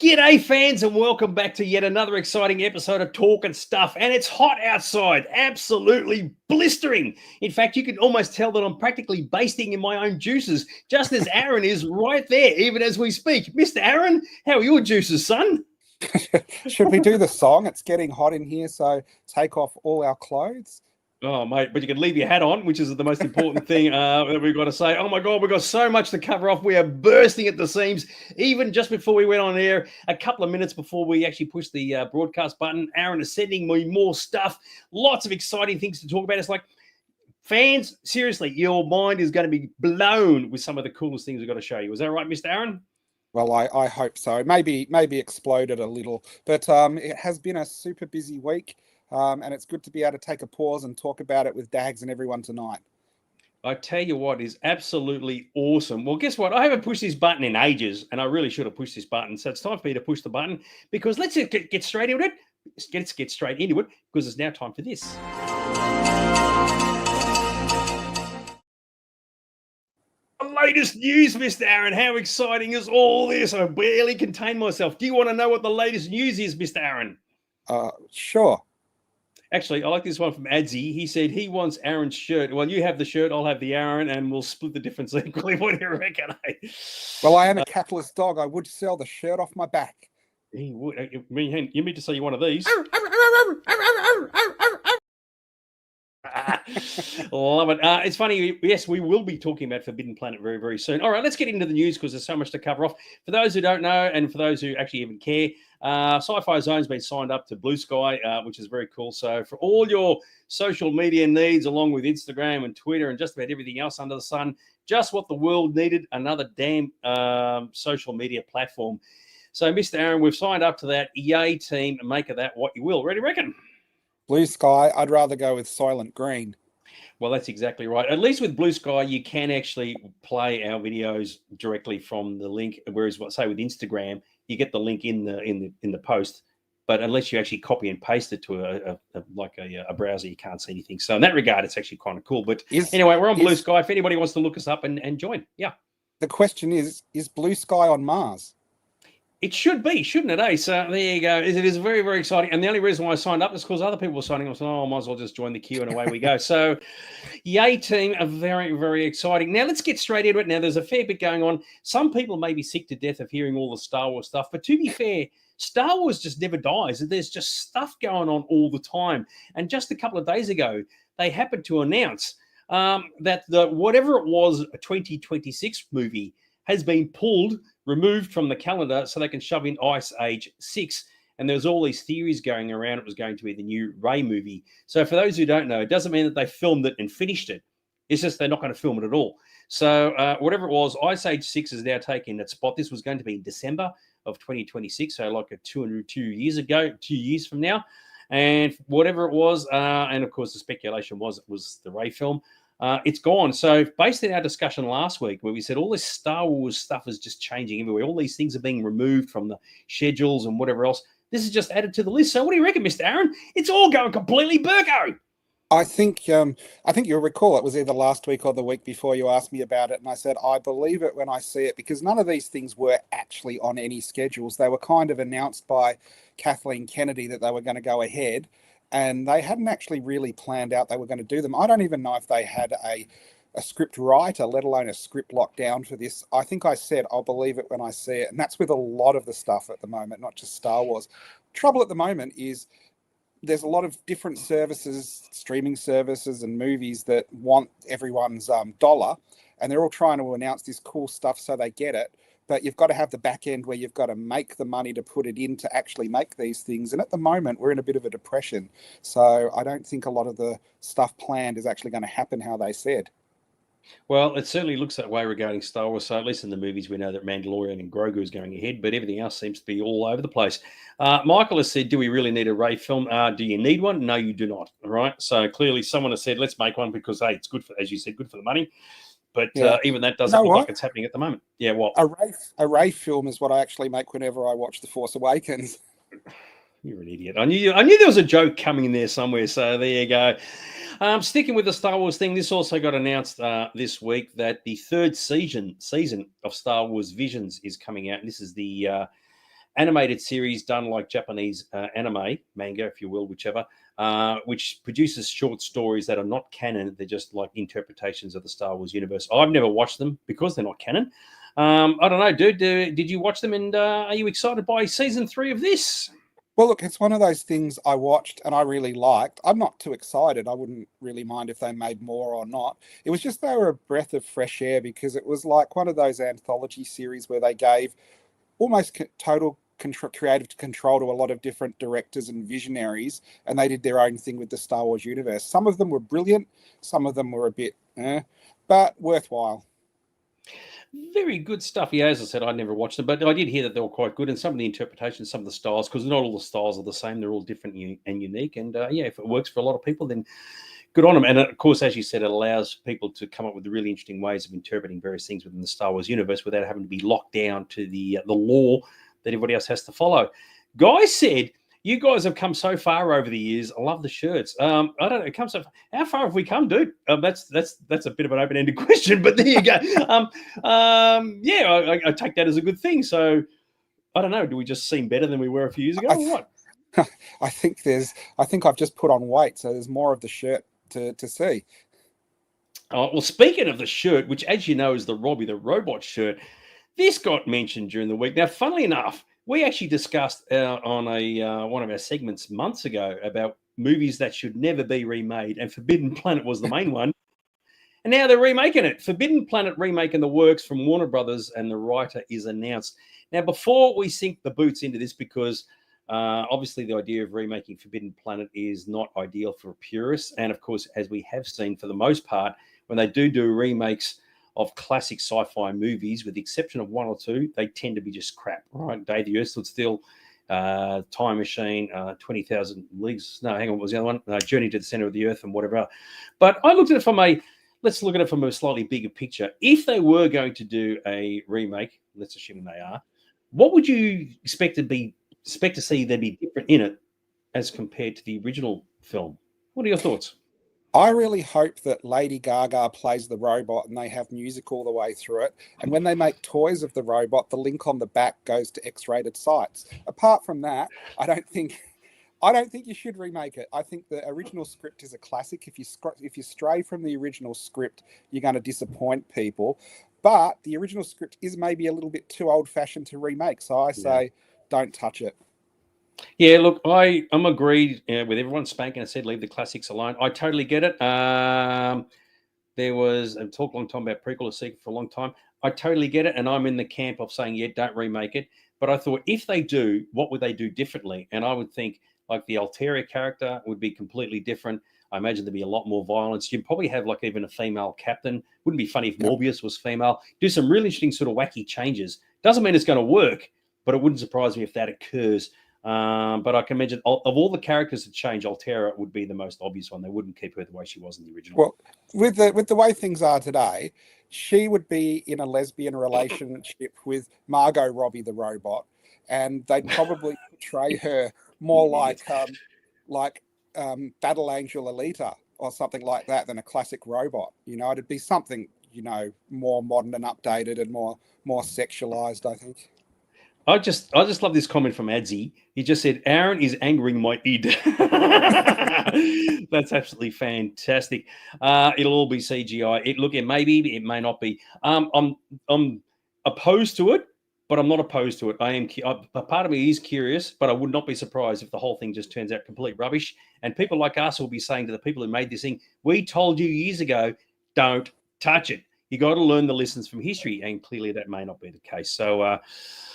G'day, fans, and welcome back to yet another exciting episode of Talk and Stuff. And it's hot outside, absolutely blistering. In fact, you can almost tell that I'm practically basting in my own juices, just as Aron is right there, even as we speak. Mr. Aron, how are your juices, son? Should we do the song? It's getting hot in here, so take off all our clothes. Oh, mate, but you can leave your hat on, which is the most important thing that we've got to say. Oh, my God, we've got so much to cover off. We are bursting at the seams. Even just before we went on air, a couple of minutes before we actually pushed the broadcast button, Aron is sending me more stuff. Lots of exciting things to talk about. It's like, fans, seriously, your mind is going to be blown with some of the coolest things we've got to show you. Is that right, Mr. Aron? Well, I hope so. Maybe exploded a little, but it has been a super busy week. And it's good to be able to take a pause and talk about it with Dags and everyone tonight. I tell you what is absolutely awesome. Well, guess what? I haven't pushed this button in ages, and I really should have pushed this button. So it's time for me to push the button because let's get straight into it. Let's get straight into it because it's now time for this. The latest news, Mr. Aron. How exciting is all this? I barely contain myself. Do you want to know what the latest news is, Mr. Aron? Sure. Actually, I like this one from Adzi. He said he wants Aron's shirt. Well, you have the shirt, I'll have the Aron, and we'll split the difference equally. What do you reckon? Well, I am a capitalist dog. I would sell the shirt off my back. He would. You mean to say you one of these? Love it. It's funny. Yes, we will be talking about Forbidden Planet very, very soon. All right, let's get into the news because there's so much to cover off. For those who don't know, and for those who actually even care, Sci-Fi Zone's been signed up to Blue Sky, which is very cool. So for all your social media needs, along with Instagram and Twitter and just about everything else under the sun, just what the world needed, another damn social media platform. So, Mr. Aron, we've signed up to that. Yay, team, and make of that what you will. Ready, reckon? Blue Sky, I'd rather go with Silent Green. Well, that's exactly right. At least with Blue Sky, you can actually play our videos directly from the link. Whereas, say with Instagram, you get the link in the post, but unless you actually copy and paste it to a browser, you can't see anything. So in that regard, it's actually kind of cool. But anyway, we're on Blue Sky. If anybody wants to look us up and join, yeah. The question is Blue Sky on Mars? It should be, shouldn't it, eh? So there you go. It is very, very exciting. And the only reason why I signed up is because other people were signing up. So I might as well just join the queue and away we go. So yay, team, are very, very exciting. Now, let's get straight into it. Now, there's a fair bit going on. Some people may be sick to death of hearing all the Star Wars stuff. But to be fair, Star Wars just never dies. There's just stuff going on all the time. And just a couple of days ago, they happened to announce that whatever it was, a 2026 movie has been removed from the calendar so they can shove in Ice Age 6. And there was all these theories going around. It was going to be the new Rey movie. So for those who don't know, it doesn't mean that they filmed it and finished it. It's just they're not going to film it at all. So whatever it was, Ice Age 6 is now taking that spot. This was going to be in December of 2026, so like 2 years ago, 2 years from now. And whatever it was, and of course the speculation was it was the Rey film, it's gone. So based on our discussion last week where we said all this Star Wars stuff is just changing everywhere, all these things are being removed from the schedules and whatever else, this is just added to the list. So what do you reckon, Mr. Aron? It's all going completely burko. I think you'll recall it was either last week or the week before you asked me about it, and I said I believe it when I see it because none of these things were actually on any schedules. They were kind of announced by Kathleen Kennedy that they were going to go ahead, and they hadn't actually really planned out they were going to do them. I don't even know if they had a script writer, let alone a script locked down for this. I think I said I'll believe it when I see it, and that's with a lot of the stuff at the moment, not just Star Wars. Trouble at the moment is there's a lot of different services, streaming services and movies that want everyone's dollar, and they're all trying to announce this cool stuff so they get it. But you've got to have the back end where you've got to make the money to put it in to actually make these things. And at the moment, we're in a bit of a depression. So I don't think a lot of the stuff planned is actually going to happen how they said. Well, it certainly looks that way regarding Star Wars. So at least in the movies, we know that Mandalorian and Grogu is going ahead, but everything else seems to be all over the place. Michael has said, do we really need a Rey film? Do you need one? No, you do not. All right. So clearly someone has said, let's make one because, hey, it's good for, as you said, good for the money. But even that doesn't look like it's happening at the moment. Yeah, what? A Rey film is what I actually make whenever I watch The Force Awakens. You're an idiot. I knew there was a joke coming in there somewhere. So there you go. Sticking with the Star Wars thing, this also got announced this week that the third season of Star Wars Visions is coming out. And this is the animated series done like Japanese anime, manga, if you will, whichever, which produces short stories that are not canon. They're just like interpretations of the Star Wars universe. I've never watched them because they're not canon. I don't know, dude. Did you watch them? And are you excited by season 3 of this? Well, look, it's one of those things I watched and I really liked. I'm not too excited. I wouldn't really mind if they made more or not. It was just they were a breath of fresh air because it was like one of those anthology series where they gave almost total creative control to a lot of different directors and visionaries, and they did their own thing with the Star Wars universe. Some of them were brilliant, some of them were a bit, but worthwhile. Very good stuff. Yeah, as I said, I never watched them, but I did hear that they were quite good. And some of the interpretations, some of the styles, because not all the styles are the same, they're all different and unique. And yeah, if it works for a lot of people, then good on them. And of course, as you said, it allows people to come up with really interesting ways of interpreting various things within the Star Wars universe without having to be locked down to the law that everybody else has to follow. Guy said, you guys have come so far over the years. I love the shirts. I don't know. It comes so far. How far have we come, dude? That's a bit of an open-ended question, but there you go. Yeah, I take that as a good thing. So I don't know. Do we just seem better than we were a few years ago, or what? I think I've just put on weight, so there's more of the shirt to see. Oh, well, speaking of the shirt, which, as you know, is the Robbie the Robot shirt, this got mentioned during the week. Now, funnily enough, we actually discussed on one of our segments months ago about movies that should never be remade, and Forbidden Planet was the main one. And now they're remaking it. Forbidden Planet remake in the works from Warner Brothers, and the writer is announced. Now, before we sink the boots into this, because obviously the idea of remaking Forbidden Planet is not ideal for purists. And of course, as we have seen for the most part, when they do remakes of classic sci-fi movies, with the exception of one or two, they tend to be just crap, right? Day the Earth Stood Still, Time Machine, 20,000 Leagues. No, hang on, what was the other one? Journey to the Center of the Earth and whatever. But I looked at it let's look at it from a slightly bigger picture. If they were going to do a remake, let's assume they are, what would you expect to see there be different in it as compared to the original film? What are your thoughts? I really hope that Lady Gaga plays the robot and they have music all the way through it. And when they make toys of the robot, the link on the back goes to X-rated sites. Apart from that, I don't think you should remake it. I think the original script is a classic. If you stray from the original script, you're going to disappoint people. But the original script is maybe a little bit too old-fashioned to remake. So I say, don't touch it. Yeah, look, I'm agreed with everyone. Spanking and said, leave the classics alone. I totally get it. There was a talk a long time about prequel or sequel for a long time. I totally get it, and I'm in the camp of saying, yeah, don't remake it. But I thought, if they do, what would they do differently? And I would think, like, the Altaria character would be completely different. I imagine there'd be a lot more violence. You'd probably have, like, even a female captain. Wouldn't be funny if Morbius was female. Do some really interesting sort of wacky changes. Doesn't mean it's going to work, but it wouldn't surprise me if that occurs. But I can imagine of all the characters that change, Altera would be the most obvious one. They wouldn't keep her the way she was in the original. Well, with the way things are today, she would be in a lesbian relationship with Margot Robbie the robot, and they'd probably portray her more like Battle Angel Alita or something like that than a classic robot. You know, it'd be something, you know, more modern and updated and more sexualized, I think. I just love this comment from Adzi. He just said, Aaron is angering my id. That's absolutely fantastic. It'll all be CGI. It maybe, it may not be. I'm opposed to it, but I'm not opposed to it. A part of me is curious, but I would not be surprised if the whole thing just turns out complete rubbish. And people like us will be saying to the people who made this thing, we told you years ago, don't touch it. You got to learn the lessons from history, and clearly that may not be the case. So,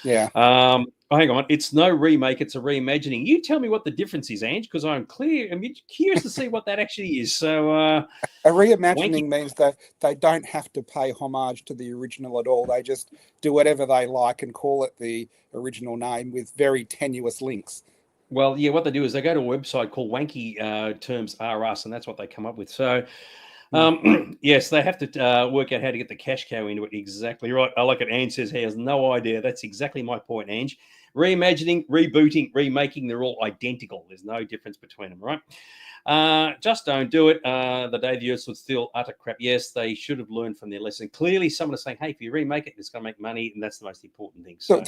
hang on. It's no remake; it's a reimagining. You tell me what the difference is, Ange, because I'm curious to see what that actually is. So, a reimagining means that they don't have to pay homage to the original at all. They just do whatever they like and call it the original name with very tenuous links. Well, yeah, what they do is they go to a website called Wanky Terms R Us, and that's what they come up with. So, Yes, they have to work out how to get the cash cow into it. Exactly right. I like it. Ange says he has no idea. That's exactly my point, Ange. Reimagining, rebooting, remaking, they're all identical. There's no difference between them, right? Just don't do it. The day the Earth stood still, utter crap. Yes, they should have learned from their lesson. Clearly, someone is saying, hey, if you remake it, it's going to make money, and that's the most important thing. So,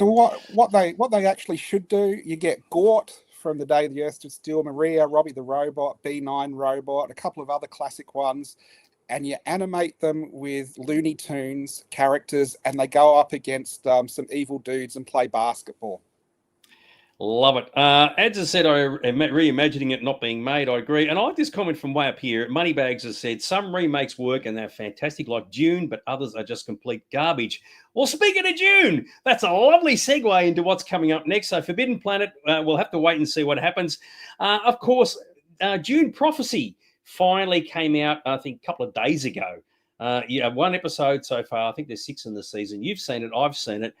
what they actually should do, you get Gort from The Day the Earth Stood Still, Maria, Robbie the Robot, B9 Robot, a couple of other classic ones, and you animate them with Looney Tunes characters, and they go up against some evil dudes and play basketball. Love it. Ads has said, I'm reimagining it not being made. I agree. And I like this comment from way up here. Moneybags has said, some remakes work and they're fantastic, like Dune, but others are just complete garbage. Well, speaking of Dune, that's a lovely segue into what's coming up next. So Forbidden Planet, we'll have to wait and see what happens. Of course, Dune Prophecy finally came out, I think, a couple of days ago. One episode so far. I think there's 6 in the season. You've seen it. I've seen it.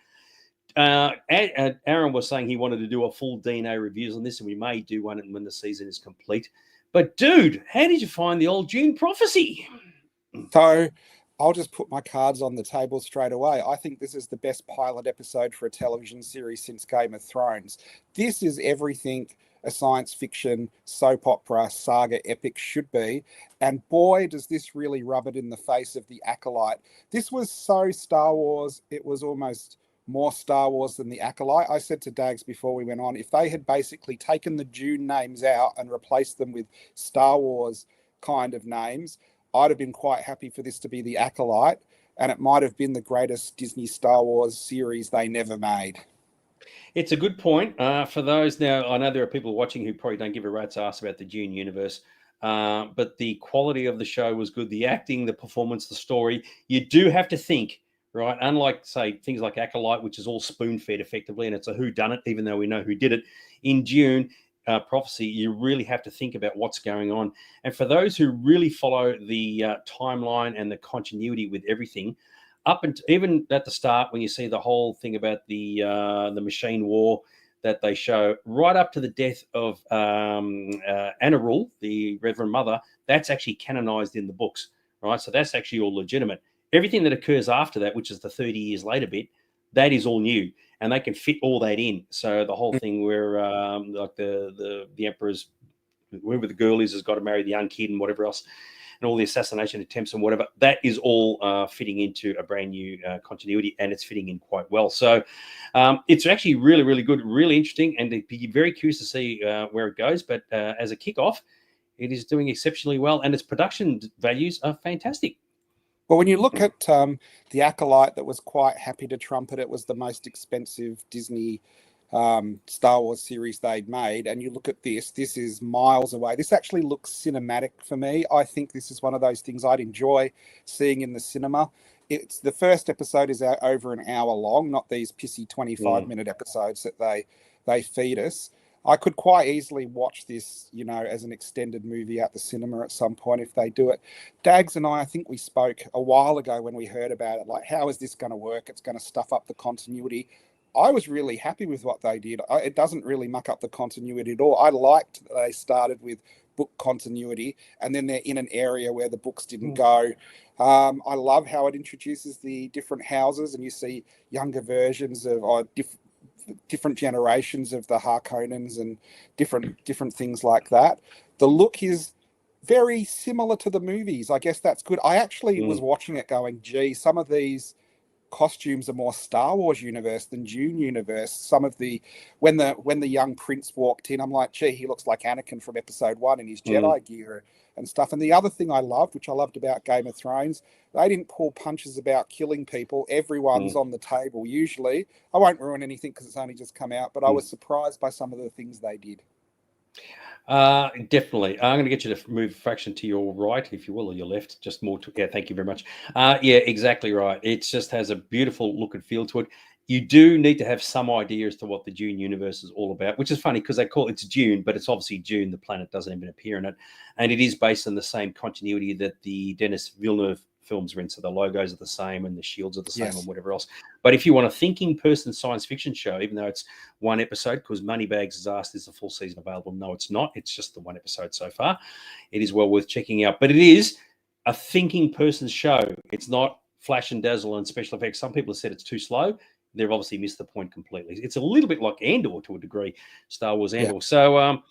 Aaron was saying he wanted to do a full DNA reviews on this, and we may do one when the season is complete. But dude, how did you find the old Dune Prophecy? So I'll just put my cards on the table straight away. I think this is the best pilot episode for a television series since Game of Thrones. This is everything a science fiction soap opera saga epic should be, and boy does this really rub it in the face of the Acolyte. This was so Star Wars, it was almost more Star Wars than the Acolyte. I said to Dags before we went on, if they had basically taken the Dune names out and replaced them with Star Wars kind of names, I'd have been quite happy for this to be the Acolyte, and it might have been the greatest Disney Star Wars series they never made. It's a good point. For those now, I know there are people watching who probably don't give a rat's ass about the Dune universe, but the quality of the show was good. The acting, the performance, the story. You do have to think, right? Unlike, say, things like Acolyte, which is all spoon-fed effectively, and it's a whodunit, even though we know who did it. In Dune Prophecy, you really have to think about what's going on. And for those who really follow the timeline and the continuity with everything, up and even at the start, when you see the whole thing about the machine war that they show, right up to the death of Anna Rule, the Reverend Mother, that's actually canonized in the books, right? So that's actually all legitimate. Everything that occurs after that, which is the 30 years later bit, that is all new, and they can fit all that in. So the whole thing where like the emperor's, whoever the girl is, has got to marry the young kid and whatever else, and all the assassination attempts and whatever, that is all fitting into a brand new continuity, and it's fitting in quite well. So it's actually really, really good, really interesting, and to be very curious to see where it goes. But as a kickoff, it is doing exceptionally well, and its production values are fantastic. Well, when you look at the Acolyte, that was quite happy to trumpet it was the most expensive Disney Star Wars series they'd made, and you look at this is miles away. This actually looks cinematic for me. I think this is one of those things I'd enjoy seeing in the cinema. It's the first episode is over an hour long, not these pissy 25-minute episodes that they feed us. I could quite easily watch this, as an extended movie at the cinema at some point if they do it. Dags and I think we spoke a while ago when we heard about it, like, how is this going to work? It's going to stuff up the continuity. I was really happy with what they did. It doesn't really muck up the continuity at all. I liked that they started with book continuity, and then they're in an area where the books didn't go. I love how it introduces the different houses, and you see younger versions of different generations of the Harkonnens and different things like that. The look is very similar to the movies. I guess that's good. I actually was watching it going, gee, some of these costumes are more Star Wars universe than Dune universe. Some of the when the young prince walked in, I'm like, gee, he looks like Anakin from episode 1 in his Jedi gear and stuff. And the other thing I loved, which I loved about Game of Thrones, they didn't pull punches about killing people. Everyone's on the table usually. I won't ruin anything because it's only just come out, but I was surprised by some of the things they did. Definitely. I'm going to get you to move a fraction to your right, if you will, or your left. Just more to, thank you very much. Yeah, exactly right. It just has a beautiful look and feel to it. You do need to have some idea as to what the Dune universe is all about, which is funny because they call it's Dune, but it's obviously Dune. The planet doesn't even appear in it. And it is based on the same continuity that the Denis Villeneuve films are in. So the logos are the same and the shields are the same and whatever else. But if you want a thinking person science fiction show, even though it's one episode, because Moneybags has asked, is the full season available? No, it's not. It's just the one episode so far. It is well worth checking out. But it is a thinking person's show. It's not flash and dazzle and special effects. Some people have said it's too slow. They've obviously missed the point completely. It's a little bit like Andor to a degree, Star Wars Andor. Yeah. So,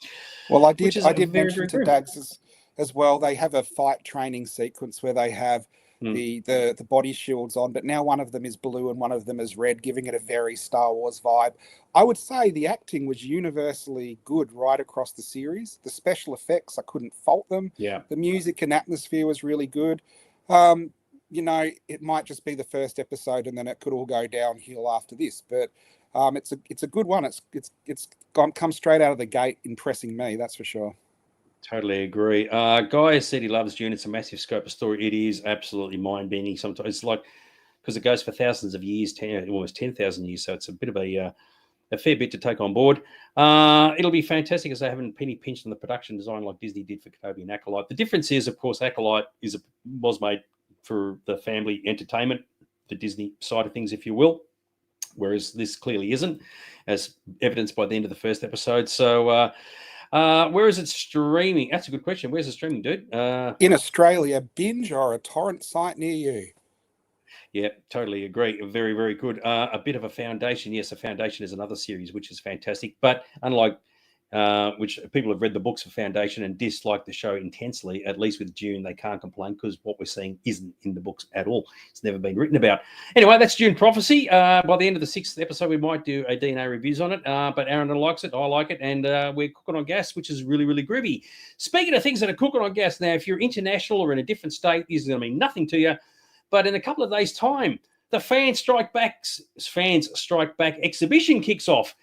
Well, I which did is I did very, mention very to grim. Dags as well. They have a fight training sequence where they have the body shields on, but now one of them is blue and one of them is red, giving it a very Star Wars vibe. I would say the acting was universally good right across the series. The special effects, I couldn't fault them. Yeah. The music and atmosphere was really good. It might just be the first episode, and then it could all go downhill after this. But it's a good one. It's come straight out of the gate, impressing me. That's for sure. Totally agree. Guy said he loves Dune. It's a massive scope of story. It is absolutely mind-bending. Sometimes it's like, because it goes for thousands of years, almost 10,000 years. So it's a bit of a fair bit to take on board. It'll be fantastic as they haven't penny pinched on the production design like Disney did for Kenobi and Acolyte. The difference is, of course, Acolyte was made for the family entertainment, the Disney side of things, if you will, whereas this clearly isn't, as evidenced by the end of the first episode. So, where is it streaming? That's a good question. Where's it streaming, dude? In Australia, Binge or a torrent site near you? Yeah, totally agree. Very, very good. A bit of a foundation. Yes, a foundation is another series, which is fantastic. But unlike which people have read the books of Foundation and dislike the show intensely, at least with Dune, they can't complain because what we're seeing isn't in the books at all. It's never been written about. Anyway, that's Dune Prophecy. By the end of the 6th episode, we might do a DNA reviews on it. But Aaron likes it. I like it. And we're cooking on gas, which is really, really groovy. Speaking of things that are cooking on gas, now, if you're international or in a different state, this is going to mean nothing to you. But in a couple of days' time, the Fans Strike Back exhibition kicks off.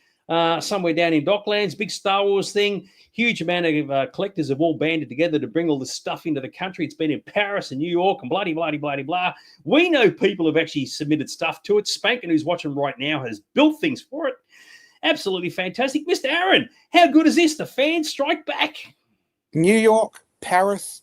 Somewhere down in Docklands, big Star Wars thing. Huge amount of collectors have all banded together to bring all this stuff into the country. It's been in Paris and New York and blah. We know people have actually submitted stuff to it. Spankin, who's watching right now, has built things for it. Absolutely fantastic. Mr. Aaron, how good is this? The Fans Strike Back. New York, Paris,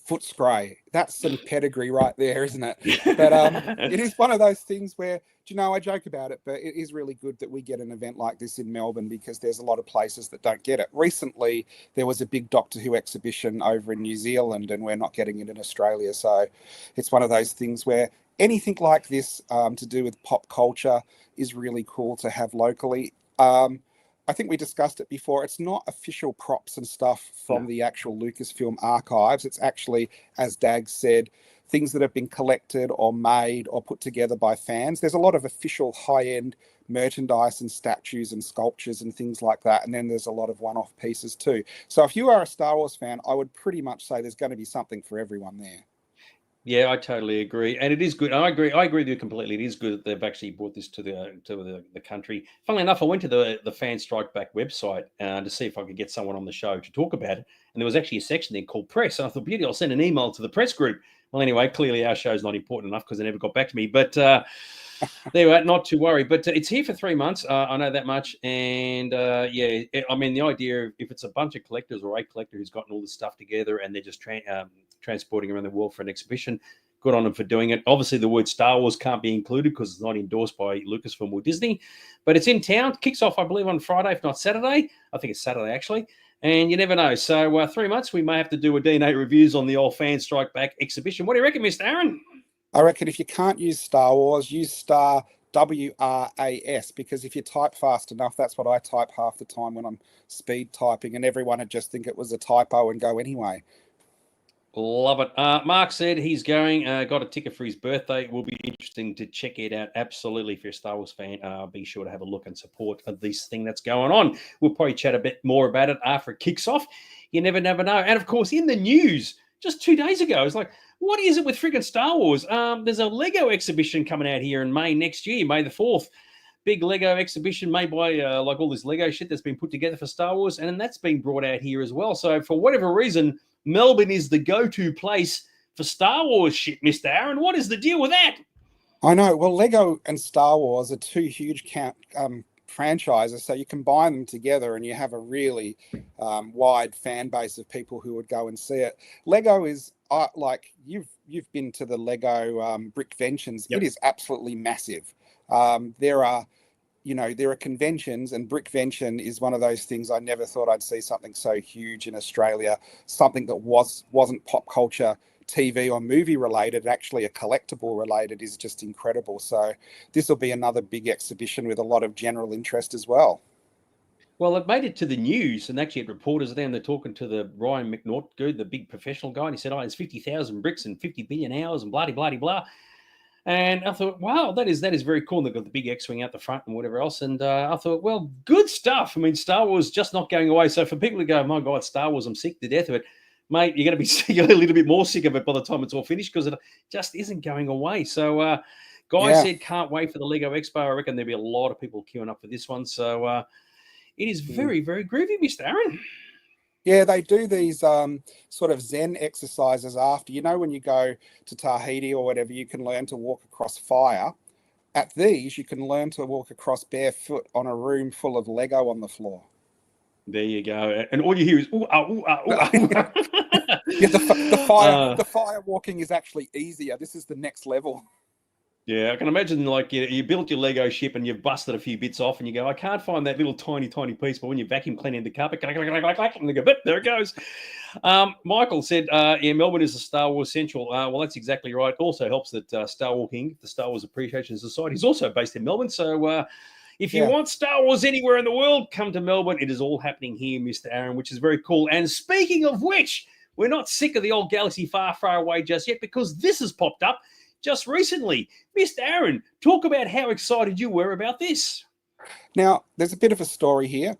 Footscray. That's some pedigree right there, isn't it? But it is one of those things where, I joke about it, but it is really good that we get an event like this in Melbourne because there's a lot of places that don't get it. Recently, there was a big Doctor Who exhibition over in New Zealand, and we're not getting it in Australia. So it's one of those things where anything like this to do with pop culture is really cool to have locally. I think we discussed it before. It's not official props and stuff from the actual Lucasfilm archives. It's actually, as Dag said, things that have been collected or made or put together by fans. There's a lot of official high-end merchandise and statues and sculptures and things like that. And then there's a lot of one-off pieces too. So if you are a Star Wars fan, I would pretty much say there's going to be something for everyone there. Yeah, I totally agree, and it is good. I agree with you completely. It is good that they've actually brought this to the country. Funnily enough, I went to the Fan Strike Back website to see if I could get someone on the show to talk about it, and there was actually a section there called Press. And I thought, beauty, I'll send an email to the press group. Well, anyway, clearly our show's not important enough because they never got back to me. But there we are, not to worry. But it's here for 3 months. I know that much. And I mean, the idea, if it's a bunch of collectors or a collector who's gotten all this stuff together and they're just transporting around the world for an exhibition, good on them for doing it. Obviously, the word Star Wars can't be included because it's not endorsed by Lucasfilm or Disney. But it's in town. Kicks off, I believe, on Friday, if not Saturday. I think it's Saturday, actually. And you never know. So 3 months, we may have to do a DNA reviews on the old Fan Strike Back exhibition. What do you reckon, Mr. Aaron? I reckon if you can't use Star Wars, use Star WRAS, because if you type fast enough, that's what I type half the time when I'm speed typing, and everyone would just think it was a typo and go anyway. Love it. Mark said he's going, got a ticket for his birthday. It will be interesting to check it out. Absolutely. If you're a Star Wars fan, be sure to have a look and support this thing that's going on. We'll probably chat a bit more about it after it kicks off. You never know. And of course, in the news, just 2 days ago, it's like, what is it with friggin' Star Wars? There's a Lego exhibition coming out here in May next year, May the 4th. Big Lego exhibition made by like all this Lego shit that's been put together for Star Wars. And that's being brought out here as well. So for whatever reason, Melbourne is the go-to place for Star Wars shit, Mr. Aaron. What is the deal with that? I know. Well, Lego and Star Wars are two huge franchises, so you combine them together and you have a really wide fan base of people who would go and see it. Lego is like you've been to the Lego Brickventions. Yep. It is absolutely massive. There are conventions, and Brickvention is one of those things I never thought I'd see something so huge in Australia, something that wasn't pop culture TV or movie related, actually a collectible related, is just incredible. So this will be another big exhibition with a lot of general interest as well. Well, it made it to the news, and actually, had reporters there, and they're talking to the Ryan McNaught dude, the big professional guy, and he said, "Oh, it's 50,000 bricks and 50 billion hours and bloody bloody blah." And I thought, wow, that is very cool. And they've got the big X-wing out the front and whatever else. And I thought, well, good stuff. I mean, Star Wars just not going away. So for people to go, my God, Star Wars, I'm sick to death of it, mate, you're going to be sick, a little bit more sick of it by the time it's all finished, because it just isn't going away. So Guy Yeah. said, can't wait for the Lego Expo. I reckon there'll be a lot of people queuing up for this one. So it is Mm. very, very groovy, Mr. Aron. Yeah, they do these sort of Zen exercises after. You know, when you go to Tahiti or whatever, you can learn to walk across fire. At these, you can learn to walk across barefoot on a room full of Lego on the floor. There you go. And all you hear is, ooh, ah, ooh, ah, ooh, ah, ooh, ah. Yeah, the fire walking is actually easier. This is the next level. Yeah, I can imagine, like, you built your Lego ship and you've busted a few bits off, and you go, I can't find that little tiny, tiny piece. But when you vacuum cleaning the carpet, and they go, there it goes. Michael said, yeah, Melbourne is a Star Wars central. Well, that's exactly right. It also helps that Star Walking, the Star Wars Appreciation Society, is also based in Melbourne. So if you want Star Wars anywhere in the world, come to Melbourne. It is all happening here, Mr. Aron, which is very cool. And speaking of which, we're not sick of the old galaxy far, far away just yet, because this has popped up just recently. Mr. Aron, talk about how excited you were about this. Now, there's a bit of a story here.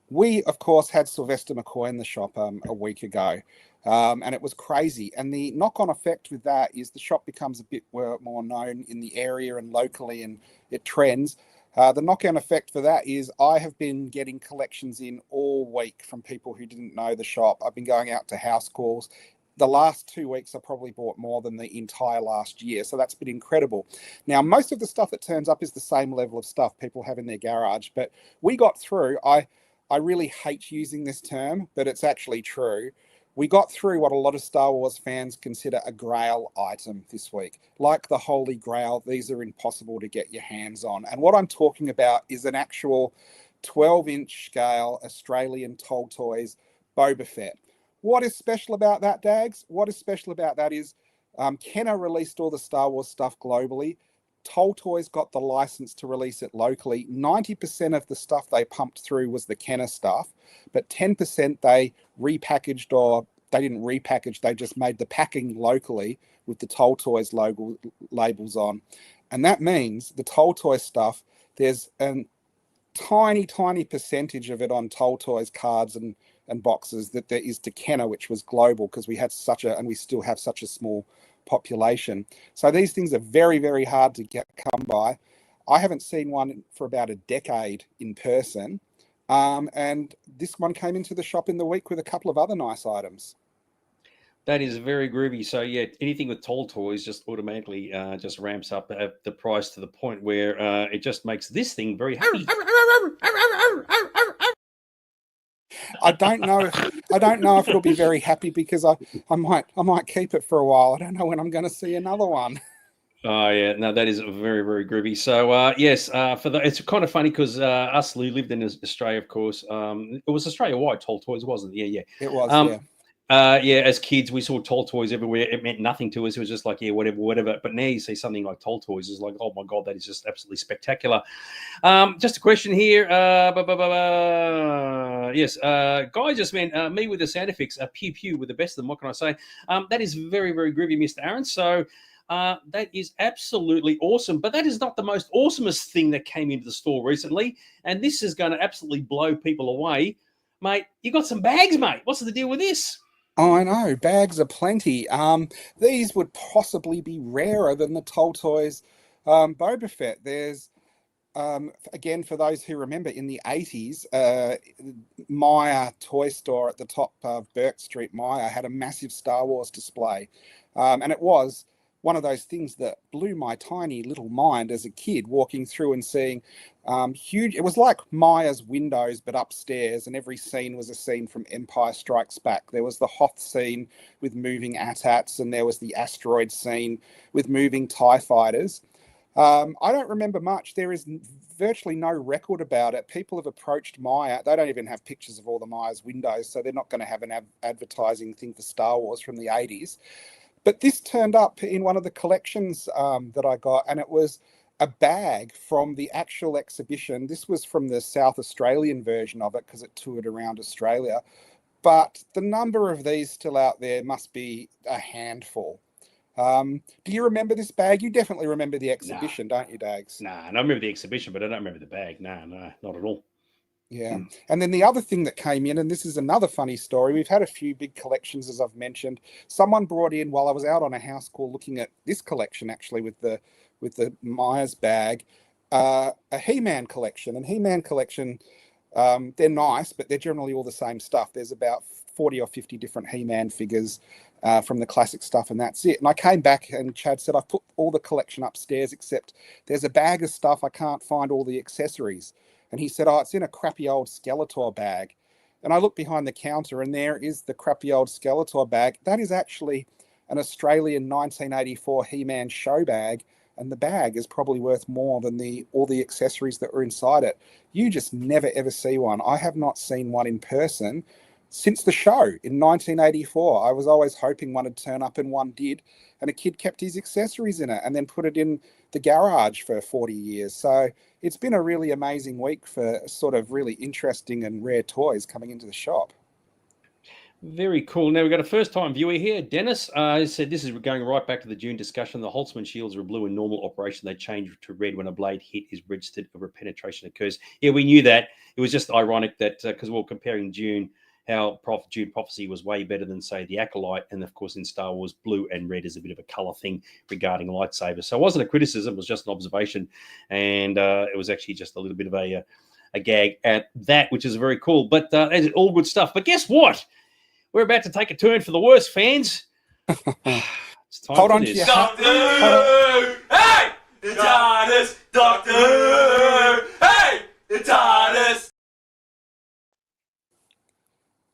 We, of course, had Sylvester McCoy in the shop a week ago, and it was crazy. And the knock-on effect with that is the shop becomes a bit more known in the area and locally, and it trends. The knock-on effect for that is I have been getting collections in all week from people who didn't know the shop. I've been going out to house calls. The last 2 weeks, I probably bought more than the entire last year. So that's been incredible. Now, most of the stuff that turns up is the same level of stuff people have in their garage. But we got through. I really hate using this term, but it's actually true. We got through what a lot of Star Wars fans consider a grail item this week. Like the Holy Grail, these are impossible to get your hands on. And what I'm talking about is an actual 12-inch scale Australian Tall Toys Boba Fett. What is special about that, Dags? What is special about that is Kenner released all the Star Wars stuff globally. Tall Toys got the license to release it locally. 90% of the stuff they pumped through was the Kenner stuff, but 10% they repackaged, or they didn't repackage, they just made the packing locally with the Tall Toys logo labels on. And that means the Tall Toys stuff, there's a tiny, tiny percentage of it on Tall Toys cards and boxes that there is to Kenner, which was global, because we had and we still have such a small population. So these things are very, very hard to come by. I haven't seen one for about a decade in person. And this one came into the shop in the week with a couple of other nice items. That is very groovy. So yeah, anything with Tall Toys just automatically just ramps up the price to the point where it just makes this thing very happy. I don't know if it'll be very happy, because I might keep it for a while. I don't know when I'm going to see another one. Oh yeah, no, that is very, very groovy. So yes, it's kind of funny because us who lived in Australia, of course, it was Australia-wide Tall Toys, wasn't it? Yeah. It was, yeah. Yeah, as kids, we saw Tall Toys everywhere. It meant nothing to us. It was just like, yeah, whatever. But now you see something like Tall Toys, is like, oh my God, that is just absolutely spectacular. Just a question here. Yes, Guy just meant me with the sound effects, pew pew with the best of them. What can I say? That is very, very groovy, Mr. Aron. So that is absolutely awesome. But that is not the most awesomest thing that came into the store recently. And this is going to absolutely blow people away. Mate, you got some bags, mate. What's the deal with this? Oh, I know, bags are plenty. These would possibly be rarer than the Tall Toys Boba Fett. There's, again, for those who remember, in the 80s, Myer Toy Store at the top of Burke Street, Myer, had a massive Star Wars display. And it was one of those things that blew my tiny little mind as a kid, walking through and seeing huge. It was like Myers windows, but upstairs, and every scene was a scene from Empire Strikes Back. There was the Hoth scene with moving AT-ATs, and there was the asteroid scene with moving TIE fighters. I don't remember much. There is virtually no record about it. People have approached Myer. They don't even have pictures of all the Myers windows, so they're not going to have an advertising thing for Star Wars from the 80s. But this turned up in one of the collections that I got, and it was a bag from the actual exhibition. This was from the South Australian version of it because it toured around Australia. But the number of these still out there must be a handful. Do you remember this bag? You definitely remember the Nah, exhibition, don't you, Dags? nah. And I remember the exhibition, but I don't remember the bag. No, not at all. Yeah. And then the other thing that came in, and this is another funny story, we've had a few big collections, as I've mentioned. Someone brought in, while I was out on a house call looking at this collection, actually, with the Myers bag, a He-Man collection. And He-Man collection, they're nice, but they're generally all the same stuff. There's about 40 or 50 different He-Man figures from the classic stuff, and that's it. And I came back and Chad said, I've put all the collection upstairs, except there's a bag of stuff. I can't find all the accessories. And he said, oh, it's in a crappy old Skeletor bag. And I looked behind the counter, and there is the crappy old Skeletor bag. That is actually an Australian 1984 He-Man show bag, and the bag is probably worth more than all the accessories that were inside it. You just never, ever see one. I have not seen one in person since the show in 1984. I was always hoping one would turn up, and one did. And a kid kept his accessories in it and then put it in the garage for 40 years. So it's been a really amazing week for sort of really interesting and rare toys coming into the shop. Very cool. Now we've got a first-time viewer here, Dennis. He said this is going right back to the Dune discussion. The Holtzman shields are blue in normal operation. They change to red when a blade hit is registered or a penetration occurs. Yeah, we knew that. It was just ironic that because we were comparing Dune, how Dune Prophecy was way better than, say, the Acolyte. And, of course, in Star Wars, blue and red is a bit of a colour thing regarding lightsabers. So it wasn't a criticism. It was just an observation. And it was actually just a little bit of a gag at that, which is very cool. But it's all good stuff. But guess what? We're about to take a turn for the worst, fans. It's time Hold for on this. to your Doctor Who! Hey! The TARDIS! Doctor Who! Hey! The TARDIS!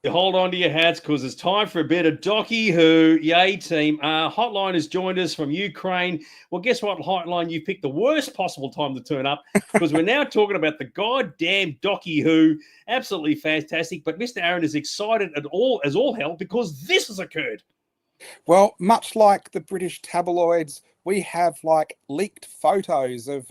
Hold on to your hats because it's time for a bit of Docky Who. Yay, team. Hotline has joined us from Ukraine. Well, guess what, Hotline? You picked the worst possible time to turn up because we're now talking about the goddamn Docky Who. Absolutely fantastic. But Mr. Aron is excited as all hell because this has occurred. Well, much like the British tabloids, we have like leaked photos of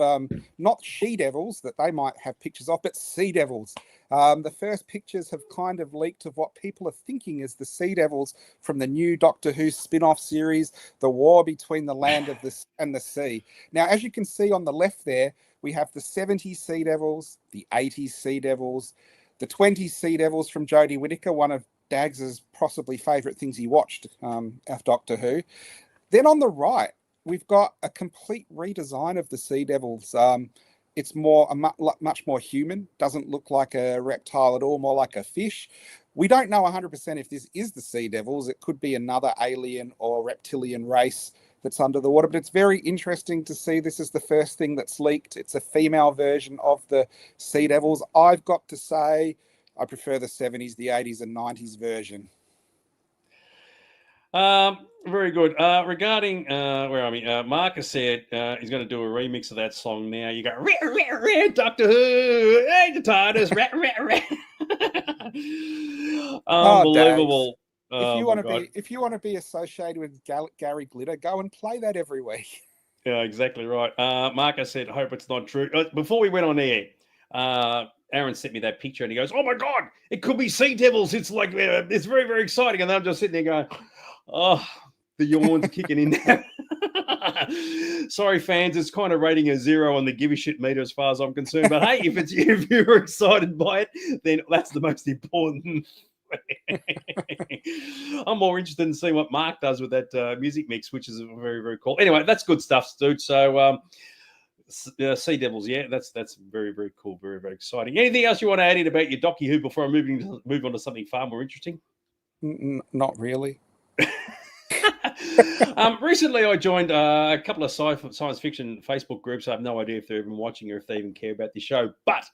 not she-devils that they might have pictures of, but sea devils. The first pictures have kind of leaked of what people are thinking is the sea devils from the new Doctor Who spin-off series, The War Between the Land of and the Sea. Now, as you can see on the left there, we have the 70s sea devils, the 80s sea devils, the 20s sea devils from Jodie Whittaker, one of Dags's possibly favourite things he watched of Doctor Who. Then on the right, we've got a complete redesign of the sea devils. It's much more human, doesn't look like a reptile at all, more like a fish. We don't know 100% if this is the sea devils. It could be another alien or reptilian race that's under the water, but it's very interesting to see. This is the first thing that's leaked. It's a female version of the sea devils. I've got to say, I prefer the 70s, the 80s and 90s version. Very good. Regarding where are we? Marcus said he's going to do a remix of that song now. You go, Doctor Who, hey, the TARDIS, unbelievable. If you want to be associated with Gary Glitter, go and play that every week. Yeah, exactly right. Marcus said, hope it's not true. Before we went on air, Aron sent me that picture and he goes, oh my God, it could be sea devils. It's like, it's very, very exciting. And I'm just sitting there going, oh, the yawn's kicking in now. Sorry, fans, it's kind of rating a 0 on the give a shit meter as far as I'm concerned. But hey, if you're excited by it, then that's the most important. I'm more interested in seeing what Mark does with that music mix, which is very, very cool. Anyway, that's good stuff, dude. So, Sea Devils, yeah, that's very, very cool, very, very exciting. Anything else you want to add in about your Docky Who before I move on to something far more interesting? Not really. Recently, I joined a couple of science fiction Facebook groups. I have no idea if they're even watching or if they even care about the show. But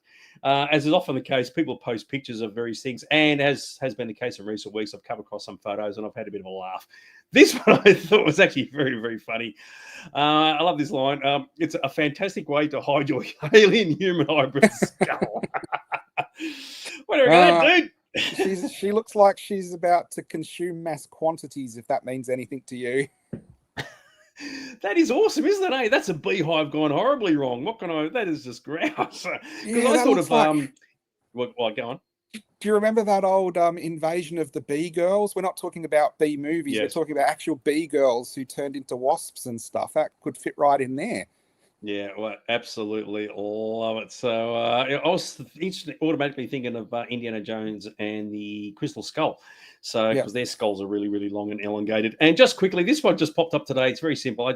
as is often the case, people post pictures of various things. And as has been the case in recent weeks, I've come across some photos and I've had a bit of a laugh. This one I thought was actually very, very funny. I love this line. It's a fantastic way to hide your alien-human hybrid skull. What do you reckon of that, dude? She looks like she's about to consume mass quantities, if that means anything to you. That is awesome, isn't it? Hey, that's a beehive gone horribly wrong. What can I? That is just grouse. Because Yeah, I that thought looks of like. what? Go on. Do you remember that old invasion of the bee girls? We're not talking about bee movies. We're Yes. talking about actual bee girls who turned into wasps and stuff. That could fit right in there. Yeah, well, absolutely love it. So I was automatically thinking of Indiana Jones and the Crystal Skull. So Yeah. because their skulls are really, really long and elongated. And just quickly, this one just popped up today. It's very simple.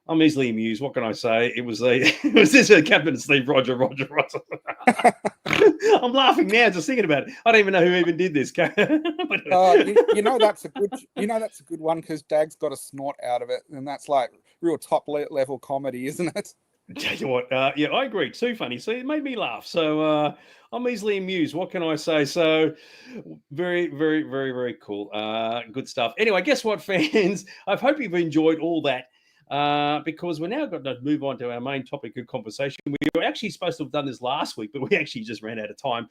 I'm easily amused. What can I say? It was it was this Captain Steve Roger. I'm laughing now just thinking about it. I don't even know who even did this. But, You know that's a good one because Dag's got a snort out of it, and that's like real top level comedy, isn't it? tell you what, yeah, I agree. Too funny. See, it made me laugh. So I'm easily amused. What can I say? So very, very, very, very cool. Good stuff. Anyway, guess what, fans? I hope you've enjoyed all that. Because we're now got to move on to our main topic of conversation. We were actually supposed to have done this last week, but we actually just ran out of time.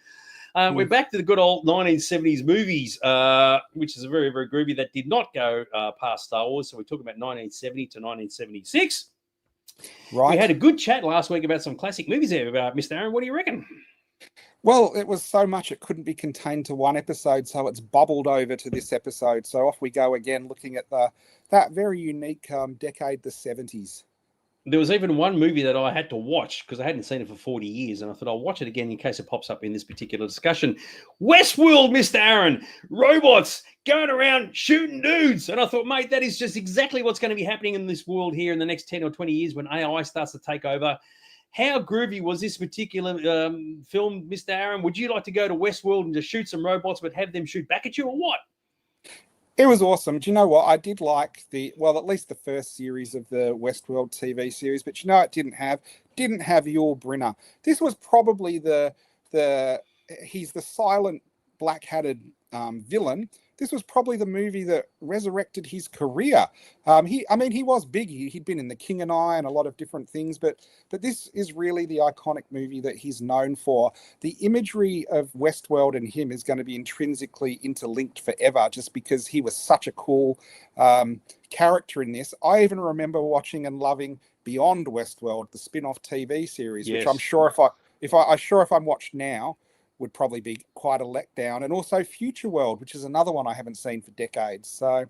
We're back to the good old 1970s movies, which is a very, very groovy that did not go past Star Wars. So we talk about 1970 to 1976. Right. We had a good chat last week about some classic movies there. Mr. Aron, what do you reckon? Well, it was so much it couldn't be contained to one episode, so it's bubbled over to this episode. So off we go again, looking at that very unique decade, the 70s. There was even one movie that I had to watch because I hadn't seen it for 40 years, and I thought I'll watch it again in case it pops up in this particular discussion. Westworld, Mr. Aron, robots going around shooting dudes. And I thought, mate, that is just exactly what's going to be happening in this world here in the next 10 or 20 years when AI starts to take over. How groovy was this particular film, Mr. Aron? Would you like to go to Westworld and just shoot some robots but have them shoot back at you or what? It was awesome. Do you know what? I did like at least the first series of the Westworld TV series, but you know, it didn't have Yul Brynner. This was probably he's the silent black-hatted villain. This was probably the movie that resurrected his career. He was big. He'd been in The King and I and a lot of different things, but this is really the iconic movie that he's known for. The imagery of Westworld and him is going to be intrinsically interlinked forever, just because he was such a cool character in this. I even remember watching and loving Beyond Westworld, the spin-off TV series, Yes. which I'm sure if I'm watched now, would probably be quite a letdown. And also Future World, which is another one I haven't seen for decades. So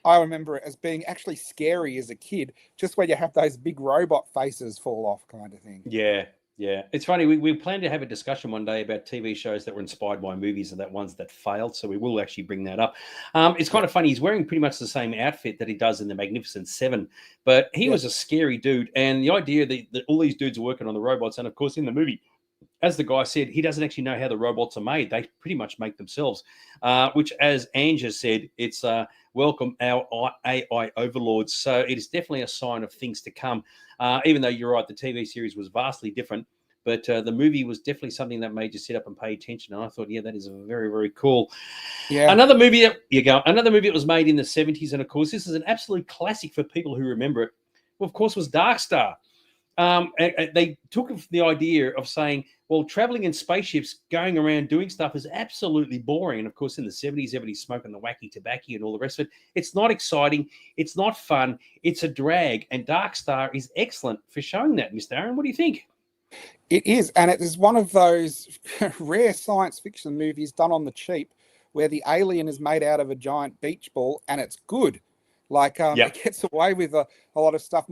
I remember it as being actually scary as a kid, just when you have those big robot faces fall off kind of thing. Yeah. It's funny. We plan to have a discussion one day about TV shows that were inspired by movies and that ones that failed. So we will actually bring that up. It's kind of funny. He's wearing pretty much the same outfit that he does in the Magnificent Seven, but he was a scary dude. And the idea that all these dudes are working on the robots, and of course in the movie, as the guy said, he doesn't actually know how the robots are made. They pretty much make themselves, which, as Ange has said, it's welcome our AI overlords. So it is definitely a sign of things to come. Even though you're right, the TV series was vastly different, but the movie was definitely something that made you sit up and pay attention. And I thought, yeah, that is very, very cool. Yeah. Another movie that was made in the 70s. And of course, this is an absolute classic for people who remember it. Well, of course, was Dark Star. And they took the idea of saying, well, traveling in spaceships, going around doing stuff is absolutely boring. And of course, in the 70s, everybody's smoking the wacky tobacco and all the rest of it. It's not exciting. It's not fun. It's a drag. And Dark Star is excellent for showing that, Mr. Aron. What do you think? It is. And it is one of those rare science fiction movies done on the cheap where the alien is made out of a giant beach ball and it's good. It gets away with a lot of stuff.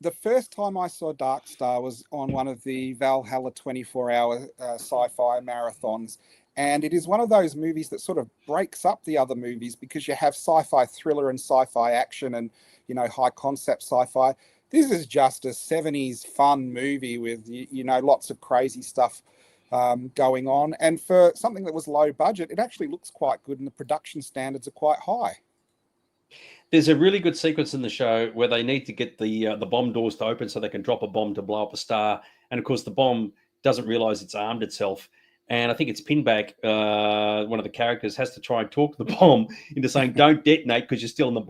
The first time I saw Dark Star was on one of the Valhalla 24-hour sci-fi marathons. And it is one of those movies that sort of breaks up the other movies because you have sci-fi thriller and sci-fi action and, high concept sci-fi. This is just a 70s fun movie with, lots of crazy stuff going on. And for something that was low budget, it actually looks quite good and the production standards are quite high. There's a really good sequence in the show where they need to get the bomb doors to open so they can drop a bomb to blow up a star. And of course, the bomb doesn't realize it's armed itself. And I think it's Pinback, one of the characters, has to try and talk the bomb into saying, don't detonate because you're still in the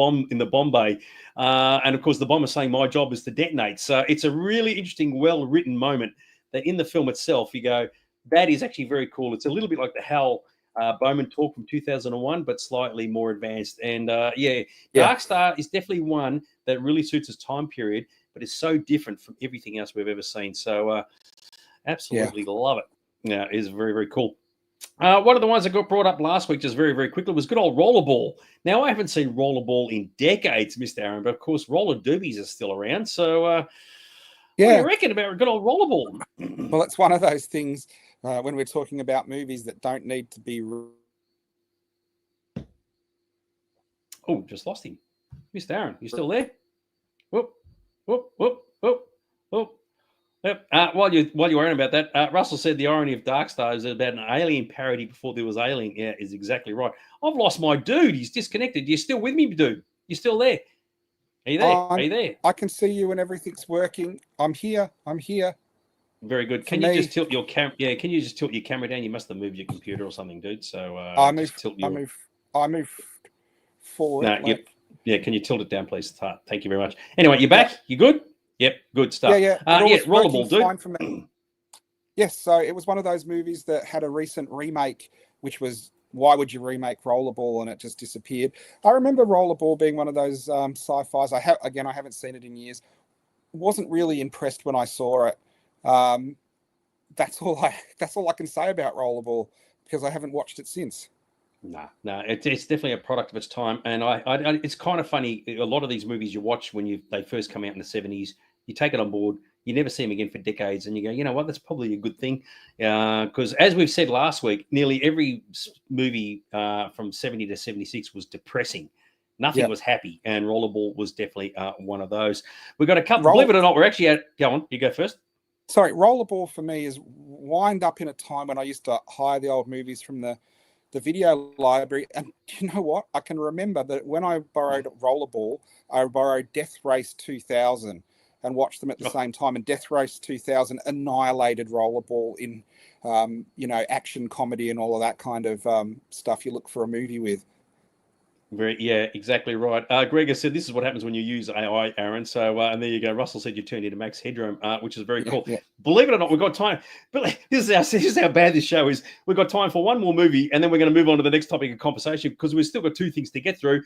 bomb bay. And of course, the bomb is saying, my job is to detonate. So it's a really interesting, well-written moment that in the film itself, you go, that is actually very cool. It's a little bit like the HAL Bowman Talk from 2001, but slightly more advanced. And Yeah. Dark Star is definitely one that really suits its time period, but is so different from everything else we've ever seen. So absolutely love it. Yeah, it is very, very cool. One of the ones that got brought up last week, just very, very quickly, was good old Rollerball. Now, I haven't seen Rollerball in decades, Mr. Aron, but of course, roller derbies are still around. So, what do you reckon about good old Rollerball? Well, it's one of those things when we're talking about movies that don't need to be. Oh, just lost him. Mr. Aron, you still there? Whoop, whoop, whoop, whoop, whoop. Yep. While you're worrying about that, Russell said the irony of Dark Star is about an alien parody before there was Alien. Yeah, is exactly right. I've lost my dude. He's disconnected. You still with me, dude? You still there? Are you there? Are you there? I can see you and everything's working. I'm here. Very good. Can you just tilt your camera? Yeah, can you just tilt your camera down? You must have moved your computer or something, dude. So I move forward. No, yeah. Can you tilt it down, please? Thank you very much. Anyway, you're back. You good? Yep, good stuff. Yeah. Rollerball, dude. Yes, so it was one of those movies that had a recent remake, which was why would you remake Rollerball, and it just disappeared. I remember Rollerball being one of those sci-fis. I haven't seen it in years. Wasn't really impressed when I saw it. That's all I can say about Rollerball because I haven't watched it since. No, it's definitely a product of its time, and it's kind of funny. A lot of these movies you watch when they first come out in the 70s, you take it on board, you never see them again for decades, and you go, you know what, that's probably a good thing, because as we've said last week, nearly every movie from 70 to 76 was depressing. Nothing was happy, and Rollerball was definitely one of those. We've got a couple. Believe it or not, we're actually at. Go on, you go first. Sorry, Rollerball for me is wind up in a time when I used to hire the old movies from the video library, and you know what? I can remember that when I borrowed Rollerball, I borrowed Death Race 2000 and watched them at the same time. And Death Race 2000 annihilated Rollerball in, action comedy and all of that kind of stuff you look for a movie with. Exactly right. Gregor said this is what happens when you use AI, Aaron. So, and there you go. Russell said you turned into Max Headroom, which is very cool. Yeah. Believe it or not, we've got time. But this is how bad this show is. We've got time for one more movie, and then we're going to move on to the next topic of conversation because we've still got two things to get through,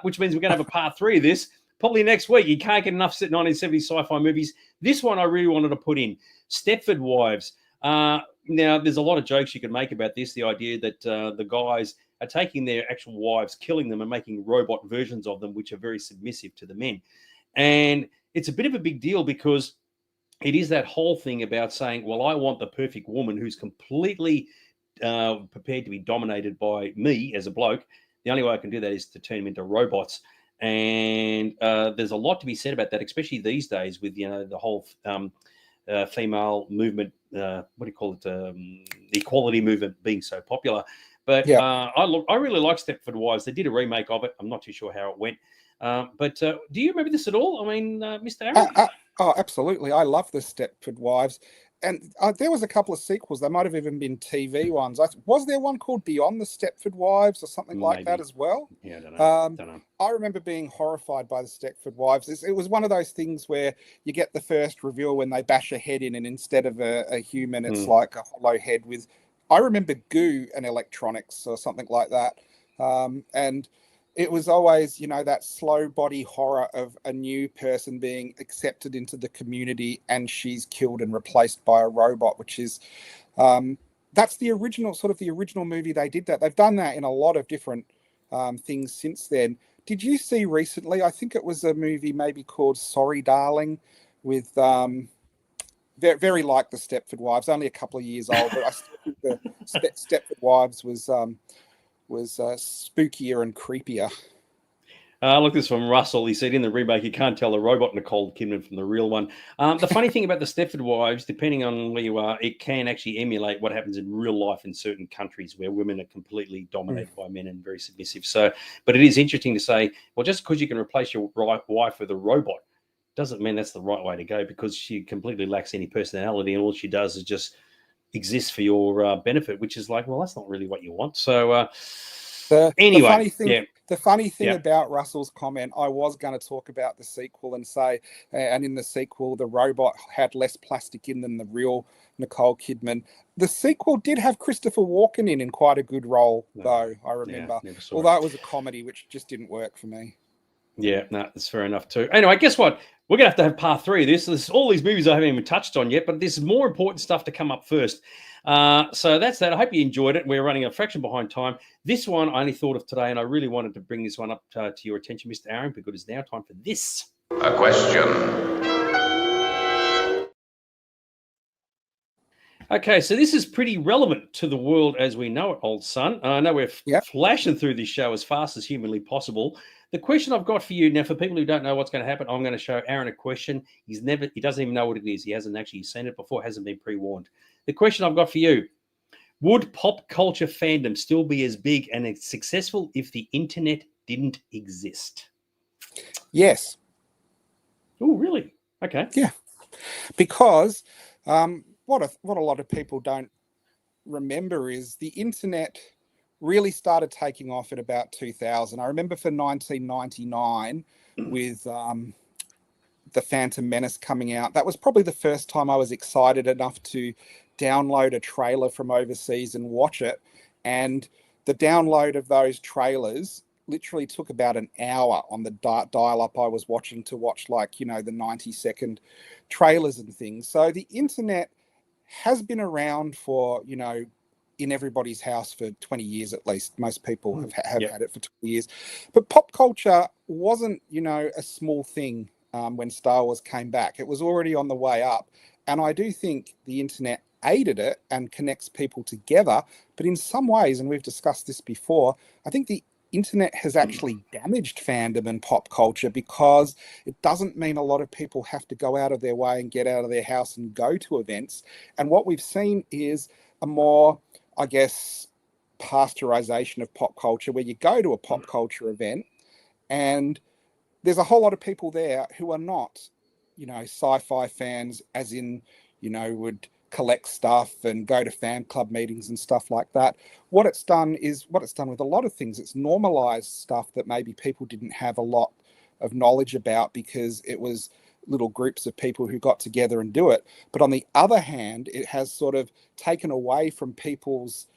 which means we're going to have a part 3 of this probably next week. You can't get enough 1970s sci-fi movies. This one I really wanted to put in, Stepford Wives. Now, there's a lot of jokes you can make about this. The idea that the guys are taking their actual wives, killing them, and making robot versions of them, which are very submissive to the men. And it's a bit of a big deal because it is that whole thing about saying, well, I want the perfect woman who's completely prepared to be dominated by me as a bloke. The only way I can do that is to turn them into robots. And there's a lot to be said about that, especially these days with, the whole female movement, what do you call it? The equality movement being so popular. But I really like Stepford Wives. They did a remake of it. I'm not too sure how it went. But do you remember this at all? I mean, Mr. Aron? Oh, absolutely. I love the Stepford Wives. And there was a couple of sequels. There might have even been TV ones. Was there one called Beyond the Stepford Wives or something like that as well? Yeah, I don't know. I remember being horrified by the Stepford Wives. It was one of those things where you get the first reveal when they bash a head in, and instead of a human, it's like a hollow head with... I remember goo and electronics or something like that. And it was always, that slow body horror of a new person being accepted into the community and she's killed and replaced by a robot, which is, that's the original movie they did that. They've done that in a lot of different things since then. Did you see recently, I think it was a movie maybe called Sorry Darling with... very like the Stepford Wives, only a couple of years old, but I still think the Stepford Wives was spookier and creepier. Look, this from Russell. He said in the remake, you can't tell the robot Nicole Kidman from the real one. The funny thing about the Stepford Wives, depending on where you are, it can actually emulate what happens in real life in certain countries where women are completely dominated by men and very submissive. So, but it is interesting to say, well, just because you can replace your wife with a robot doesn't mean that's the right way to go, because she completely lacks any personality and all she does is just exist for your benefit, which is like, well, that's not really what you want. So anyway, the funny thing about Russell's comment, I was going to talk about the sequel and say, and in the sequel, the robot had less plastic in than the real Nicole Kidman. The sequel did have Christopher Walken in quite a good role, though, I remember. Yeah, never saw Although it. it was a comedy, which just didn't work for me. Yeah, no, that's fair enough too. Anyway, guess what? We're going to have part 3 of this. There's all these movies I haven't even touched on yet, but there's more important stuff to come up first. So that's that. I hope you enjoyed it. We're running a fraction behind time. This one I only thought of today, and I really wanted to bring this one up to your attention, Mr. Aron, because it's now time for this. A question. Okay, so this is pretty relevant to the world as we know it, old son. I know we're flashing through this show as fast as humanly possible. The question I've got for you now, for people who don't know what's going to happen, I'm going to show Aron a question. He doesn't even know what it is. He hasn't actually seen it before, hasn't been pre-warned. The question I've got for you: would pop culture fandom still be as big and as successful if the internet didn't exist? Yes. Oh, really? Okay. Yeah, because what a lot of people don't remember is the internet really started taking off at about 2000. I remember for 1999 with The Phantom Menace coming out. That was probably the first time I was excited enough to download a trailer from overseas and watch it. And the download of those trailers literally took about an hour on the dial-up I was watching to watch, like, the 90-second trailers and things. So the internet has been around for, in everybody's house for 20 years at least. Most people have had it for 20 years. But pop culture wasn't, a small thing when Star Wars came back. It was already on the way up. And I do think the internet aided it and connects people together. But in some ways, and we've discussed this before, I think the internet has actually damaged fandom and pop culture, because it doesn't mean a lot of people have to go out of their way and get out of their house and go to events. And what we've seen is a more, I guess, pasteurization of pop culture, where you go to a pop culture event and there's a whole lot of people there who are not, sci-fi fans, as in, would collect stuff and go to fan club meetings and stuff like that. What it's done with a lot of things. It's normalized stuff that maybe people didn't have a lot of knowledge about, because it was little groups of people who got together and do it. But on the other hand, it has sort of taken away from people's,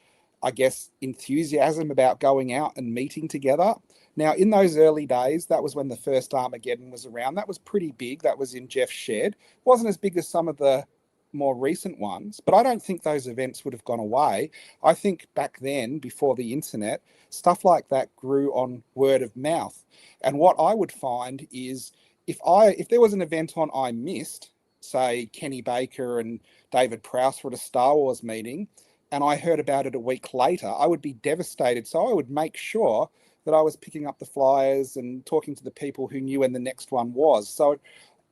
I guess, enthusiasm about going out and meeting together. Now, in those early days, that was when the first Armageddon was around. That was pretty big. That was in Jeff's shed. It wasn't as big as some of the more recent ones, but I don't think those events would have gone away. I think back then, before the internet, stuff like that grew on word of mouth. And what I would find is, if there was an event on I missed, say Kenny Baker and David Prowse were at a Star Wars meeting, and I heard about it a week later, I would be devastated. So I would make sure that I was picking up the flyers and talking to the people who knew when the next one was. So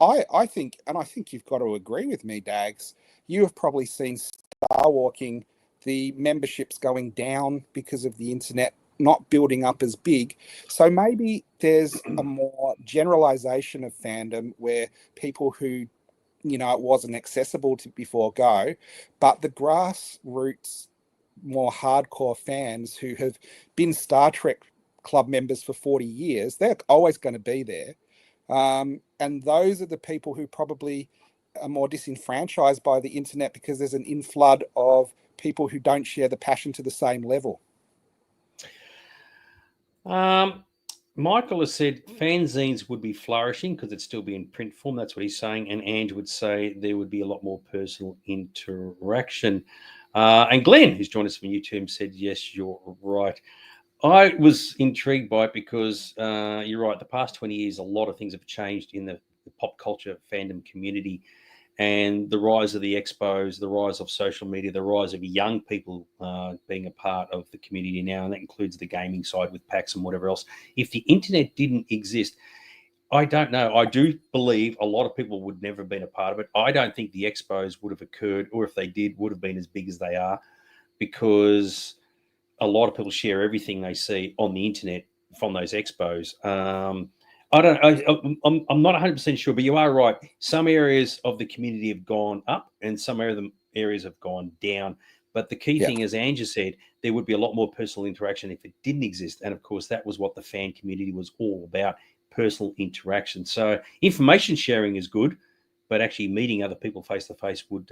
I think, and I think you've got to agree with me, Dags, you have probably seen Star Walking, the memberships going down because of the internet not building up as big. So maybe there's a more generalization of fandom where people who, it wasn't accessible to before go, but the grassroots, more hardcore fans who have been Star Trek club members for 40 years, they're always going to be there. And those are the people who probably are more disenfranchised by the internet, because there's an inflood of people who don't share the passion to the same level. Michael has said fanzines would be flourishing because it'd still be in print form. That's what he's saying. And Ange would say there would be a lot more personal interaction. And Glenn, who's joined us from YouTube, said, yes, you're right. I was intrigued by it because you're right. The past 20 years, a lot of things have changed in the pop culture fandom community, and the rise of the expos, the rise of social media, the rise of young people being a part of the community now, and that includes the gaming side with PAX and whatever else. If the internet didn't exist, I don't know. I do believe a lot of people would never have been a part of it. I don't think the expos would have occurred, or if they did, would have been as big as they are, because a lot of people share everything they see on the internet from those expos. I'm not 100% sure, but you are right. Some areas of the community have gone up and some areas have gone down. But the key thing, as Andrew said, there would be a lot more personal interaction if it didn't exist. And of course, that was what the fan community was all about, personal interaction. So information sharing is good, but actually meeting other people face to face would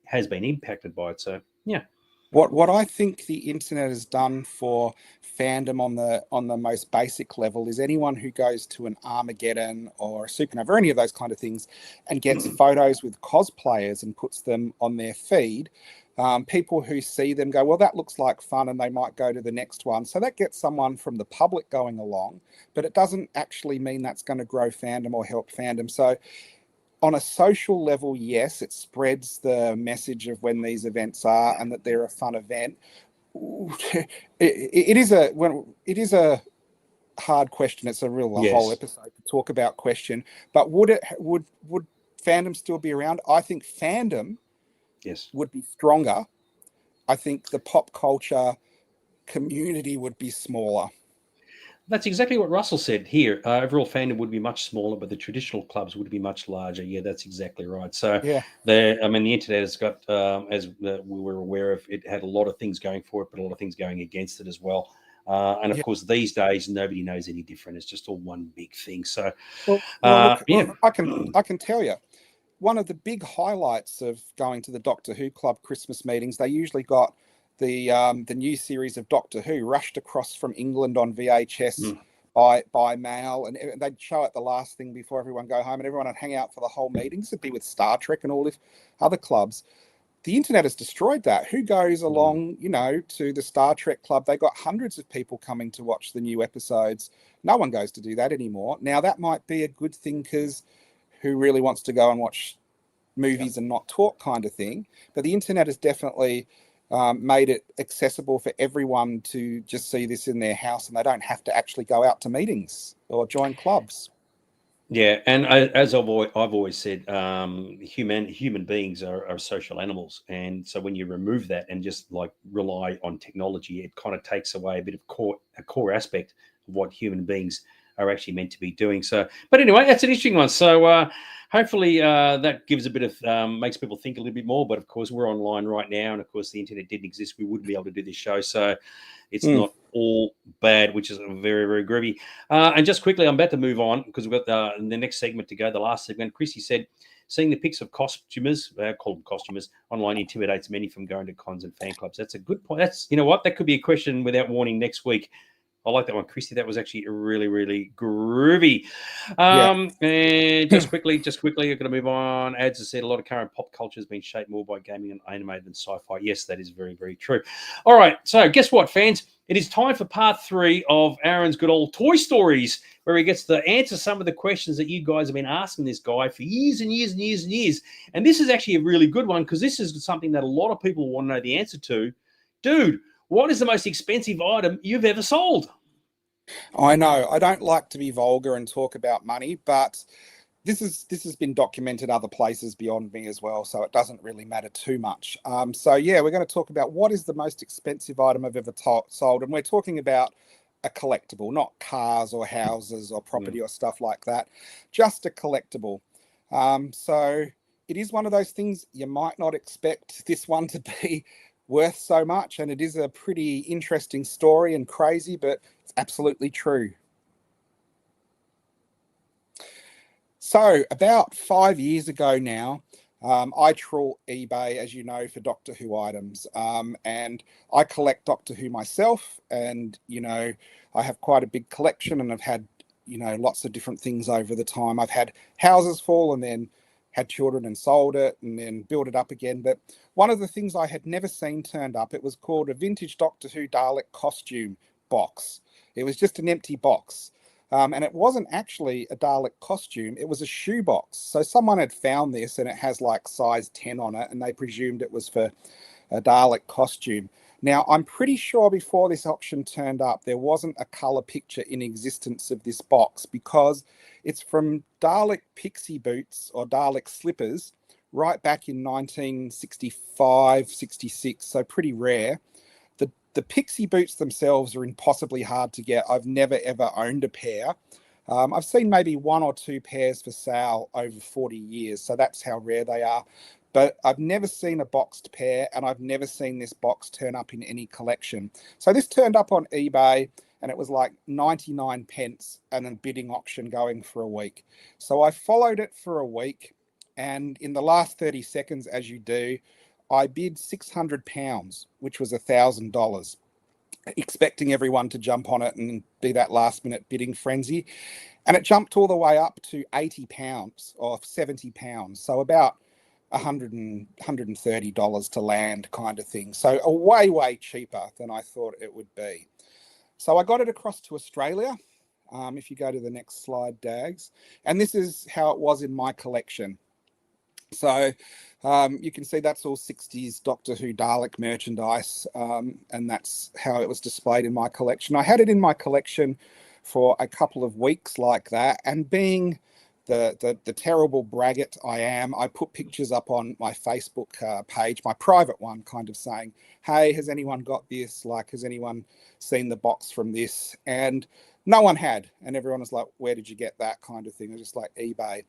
has been impacted by it. So yeah. What I think the internet has done for fandom on the most basic level is anyone who goes to an Armageddon or a Supernova or any of those kind of things and gets photos with cosplayers and puts them on their feed, people who see them go, well, that looks like fun, and they might go to the next one. So that gets someone from the public going along, but it doesn't actually mean that's going to grow fandom or help fandom. So on a social level, yes, it spreads the message of when these events are and that they're a fun event. It is a hard question. It's a whole episode to talk about question. But would fandom still be around? I think fandom would be stronger. I think the pop culture community would be smaller. That's exactly what Russell said here. Overall fandom would be much smaller, but the traditional clubs would be much larger. Yeah, that's exactly right. So, yeah, the internet has got, as we were aware of, it had a lot of things going for it, but a lot of things going against it as well. And of course, these days, nobody knows any different. It's just all one big thing. So, look, I can tell you, one of the big highlights of going to the Doctor Who Club Christmas meetings, they usually got the new series of Doctor Who rushed across from England on VHS by mail, and they'd show it the last thing before everyone go home, and everyone would hang out for the whole meetings. It'd be with Star Trek and all these other clubs. The internet has destroyed that. Who goes along, to the Star Trek club? They got hundreds of people coming to watch the new episodes. No one goes to do that anymore. Now that might be a good thing, because who really wants to go and watch movies and not talk kind of thing? But the internet has definitely made it accessible for everyone to just see this in their house, and they don't have to actually go out to meetings or join clubs. Yeah, and as I've always said, human beings are social animals, and so when you remove that and just like rely on technology, it kind of takes away a bit of a core aspect of what human beings are actually meant to be doing. So, but anyway, that's an interesting one. So hopefully that gives a bit of makes people think a little bit more. But of course, we're online right now, and of course, the internet didn't exist, we wouldn't be able to do this show. So it's not all bad, which is very, very groovy. And just quickly, I'm about to move on because we've got the next segment to go. The last segment, Chrissy said, seeing the pics of costumers, call them costumers, online intimidates many from going to cons and fan clubs. That's a good point. That's, you know what, that could be a question without warning next week. I like that one, Christy. That was actually really, really groovy. And just quickly, I'm going to move on. Ads has said a lot of current pop culture has been shaped more by gaming and anime than sci-fi. Yes, that is very, very true. All right, so guess what, fans? It is time for part 3 of Aaron's good old Toy Stories, where he gets to answer some of the questions that you guys have been asking this guy for years and years and years and years. And this is actually a really good one, because this is something that a lot of people want to know the answer to. Dude, what is the most expensive item you've ever sold? I know I don't like to be vulgar and talk about money, but this has been documented other places beyond me as well, so it doesn't really matter too much. So yeah, we're going to talk about what is the most expensive item I've ever sold, and we're talking about a collectible, not cars or houses or property or stuff like that, just a collectible. So it is one of those things you might not expect this one to be worth so much, and it is a pretty interesting story and crazy, but it's absolutely true. So about 5 years ago now, I trawl eBay, as you know, for Doctor Who items, and I collect Doctor Who myself, and I have quite a big collection, and I've had lots of different things over the time. I've had houses fall and then had children and sold it and then built it up again. But one of the things I had never seen turned up, it was called a vintage Doctor Who Dalek costume box. It was just an empty box. And it wasn't actually a Dalek costume, it was a shoebox. So someone had found this, and it has like size 10 on it, and they presumed it was for a Dalek costume. Now, I'm pretty sure before this auction turned up, there wasn't a colour picture in existence of this box, because it's from Dalek pixie boots or Dalek slippers right back in 1965, 66, so pretty rare. The pixie boots themselves are impossibly hard to get. I've never, ever owned a pair. I've seen maybe 1 or 2 pairs for sale over 40 years, so that's how rare they are. But I've never seen a boxed pair, and I've never seen this box turn up in any collection. So this turned up on eBay, and it was like 99 pence and a bidding auction going for a week. So I followed it for a week, And in the last 30 seconds, as you do, I bid £600, which was $1,000, expecting everyone to jump on it and be that last minute bidding frenzy. And it jumped all the way up to £80 or £70. So about $130 to land kind of thing. So a way cheaper than I thought it would be. So I got it across to Australia. If you go to the next slide, Dags. And this is how it was in my collection. So you can see that's all 60s Doctor Who Dalek merchandise, and that's how it was displayed in my collection. I had it in my collection for a couple of weeks like that, and being the terrible braggart I am, I put pictures up on my Facebook page, my private one, kind of saying, hey, has anyone got this? Like, has anyone seen the box from this? And no one had. And everyone was like, where did you get that kind of thing? It was just like eBay.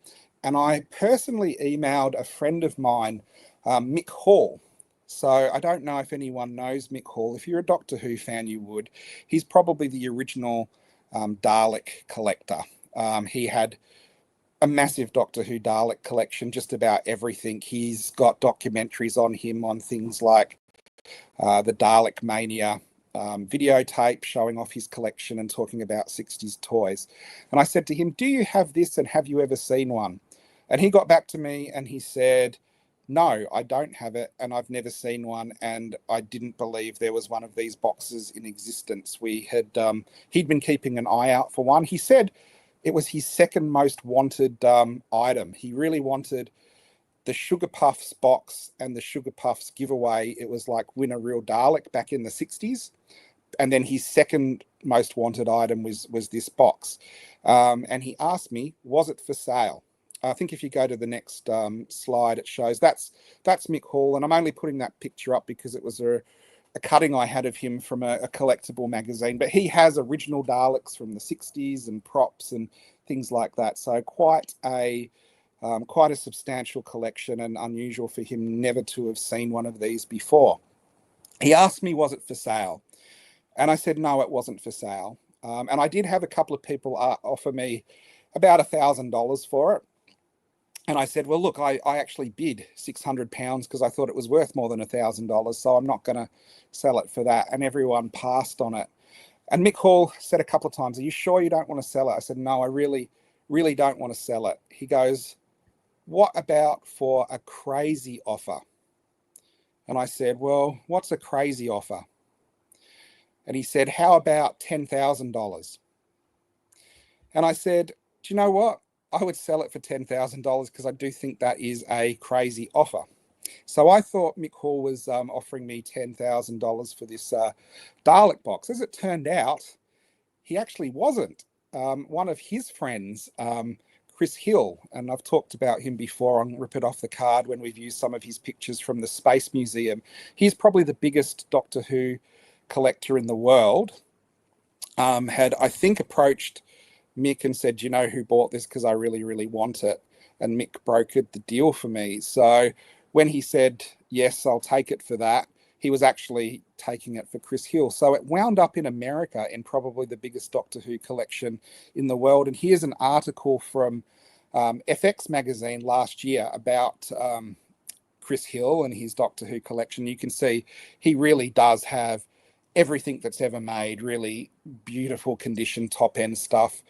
And I personally emailed a friend of mine, Mick Hall. So I don't know if anyone knows Mick Hall. If you're a Doctor Who fan, you would. He's probably the original Dalek collector. He had a massive Doctor Who Dalek collection, just about everything. He's got documentaries on him on things like the Dalek Mania videotape showing off his collection and talking about 60s toys. And I said to him, do you have this and have you ever seen one? And he got back to me and he said, no, I don't have it and I've never seen one, and I didn't believe there was one of these boxes in existence. He'd been keeping an eye out for one. He said it was his second most wanted item. He really wanted the Sugar Puffs box and the Sugar Puffs giveaway. It was like win a real Dalek back in the 60s. And then his second most wanted item was this box. And he asked me, was it for sale? I think if you go to the next slide, it shows that's Mick Hall. And I'm only putting that picture up because it was a cutting I had of him from a collectible magazine. But he has original Daleks from the 60s and props and things like that. So quite a substantial collection, and unusual for him never to have seen one of these before. He asked me, was it for sale? And I said, no, it wasn't for sale. And I did have a couple of people offer me about $1,000 for it. And I said, well, look, I actually bid £600 because I thought it was worth more than $1,000. So I'm not going to sell it for that. And everyone passed on it. And Mick Hall said a couple of times, are you sure you don't want to sell it? I said, no, I really don't want to sell it. He goes, what about for a crazy offer? And I said, well, what's a crazy offer? And he said, how about $10,000? And I said, do you know what? I would sell it for $10,000 because I do think that is a crazy offer. So I thought Mick Hall was offering me $10,000 for this Dalek box. As it turned out, he actually wasn't. One of his friends, Chris Hill, and I've talked about him before on Rip It Off the Card when we've used some of his pictures from the Space Museum. He's probably the biggest Doctor Who collector in the world. Had, I think, approached Mick and said, do you know who bought this? Because I really want it. And Mick brokered the deal for me. So when he said, yes, I'll take it for that, he was actually taking it for Chris Hill. So it wound up in America in probably the biggest Doctor Who collection in the world. And here's an article from FX magazine last year about Chris Hill and his Doctor Who collection. You can see he really does have everything that's ever made, really beautiful condition, top end stuff.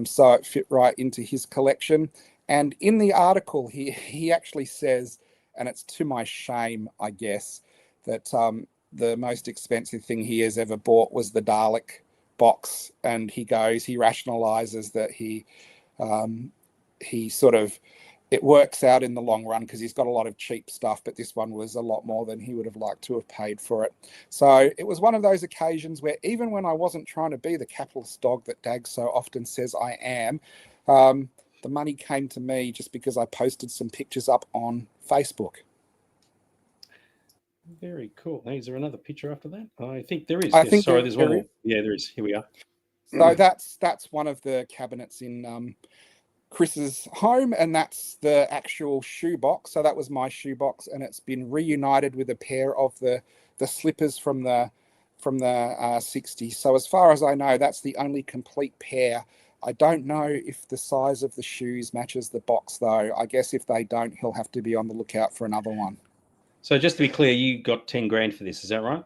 So it fit right into his collection. And in the article, he actually says, and it's to my shame, I guess, that the most expensive thing he has ever bought was the Dalek box. And he rationalizes that he sort of, it works out in the long run because he's got a lot of cheap stuff, but this one was a lot more than he would have liked to have paid for it. So it was one of those occasions where even when I wasn't trying to be the capitalist dog that Dag so often says I am, the money came to me just because I posted some pictures up on Facebook. Very cool. Now, is there another picture after that? I think there is. I think sorry, there's one more. Yeah, there is. Here we are. So that's one of the cabinets in Chris's home, and that's the actual shoebox. So that was my shoebox, and it's been reunited with a pair of the slippers from the 60s. So as far as I know, that's the only complete pair I don't know if the size of the shoes matches the box, though. I guess if they don't, he'll have to be on the lookout for another one. So just to be clear, you got 10 grand for this, is that right?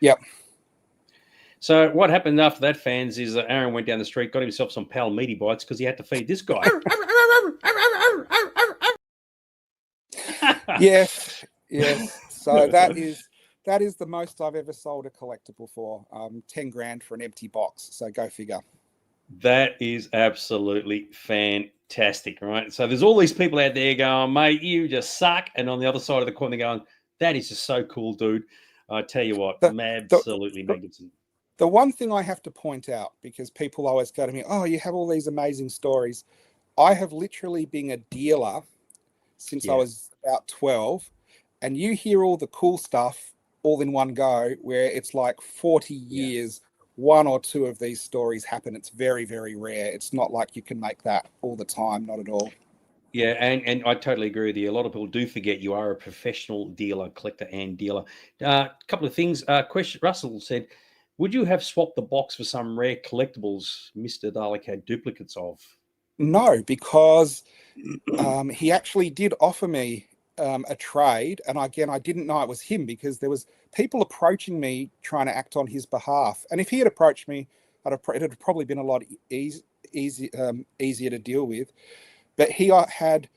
Yep. So what happened after that, fans, is that Aaron went down the street, got himself some Pal Meaty Bites because he had to feed this guy. Yes. So that is the most I've ever sold a collectible for. 10 grand for an empty box. So go figure. That is absolutely fantastic, right? So there's all these people out there going, mate, you just suck. And on the other side of the coin, they're going, that is just so cool, dude. I tell you what, absolutely magnificent. The one thing I have to point out, because people always go to me, oh, you have all these amazing stories. I have literally been a dealer since I was about 12. And you hear all the cool stuff all in one go, where it's like 40 years, one or two of these stories happen. It's very, very rare. It's not like you can make that all the time, not at all. Yeah, and I totally agree with you. A lot of people do forget you are a professional dealer, collector and dealer. A couple of things. Question Russell said, would you have swapped the box for some rare collectibles Mr. Dalek had duplicates of? No, because he actually did offer me a trade, and again, I didn't know it was him because there was people approaching me trying to act on his behalf. And if he had approached me, it had probably been a lot easier to deal with. But he had,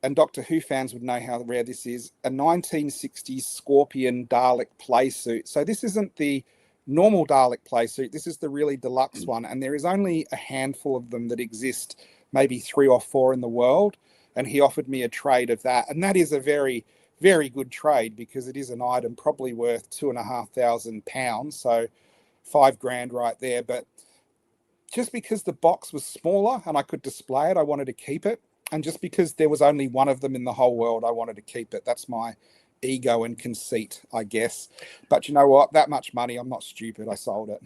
and Doctor Who fans would know how rare this is, a 1960s Scorpion Dalek playsuit. So this isn't the normal Dalek playsuit. This is the really deluxe one, and there is only a handful of them that exist, maybe 3 or 4 in the world. And he offered me a trade of that. And that is a very, very good trade because it is an item probably worth £2,500. So 5 grand right there. But just because the box was smaller and I could display it, I wanted to keep it. And just because there was only one of them in the whole world, I wanted to keep it. That's my ego and conceit, I guess. But you know what? That much money, I'm not stupid. I sold it.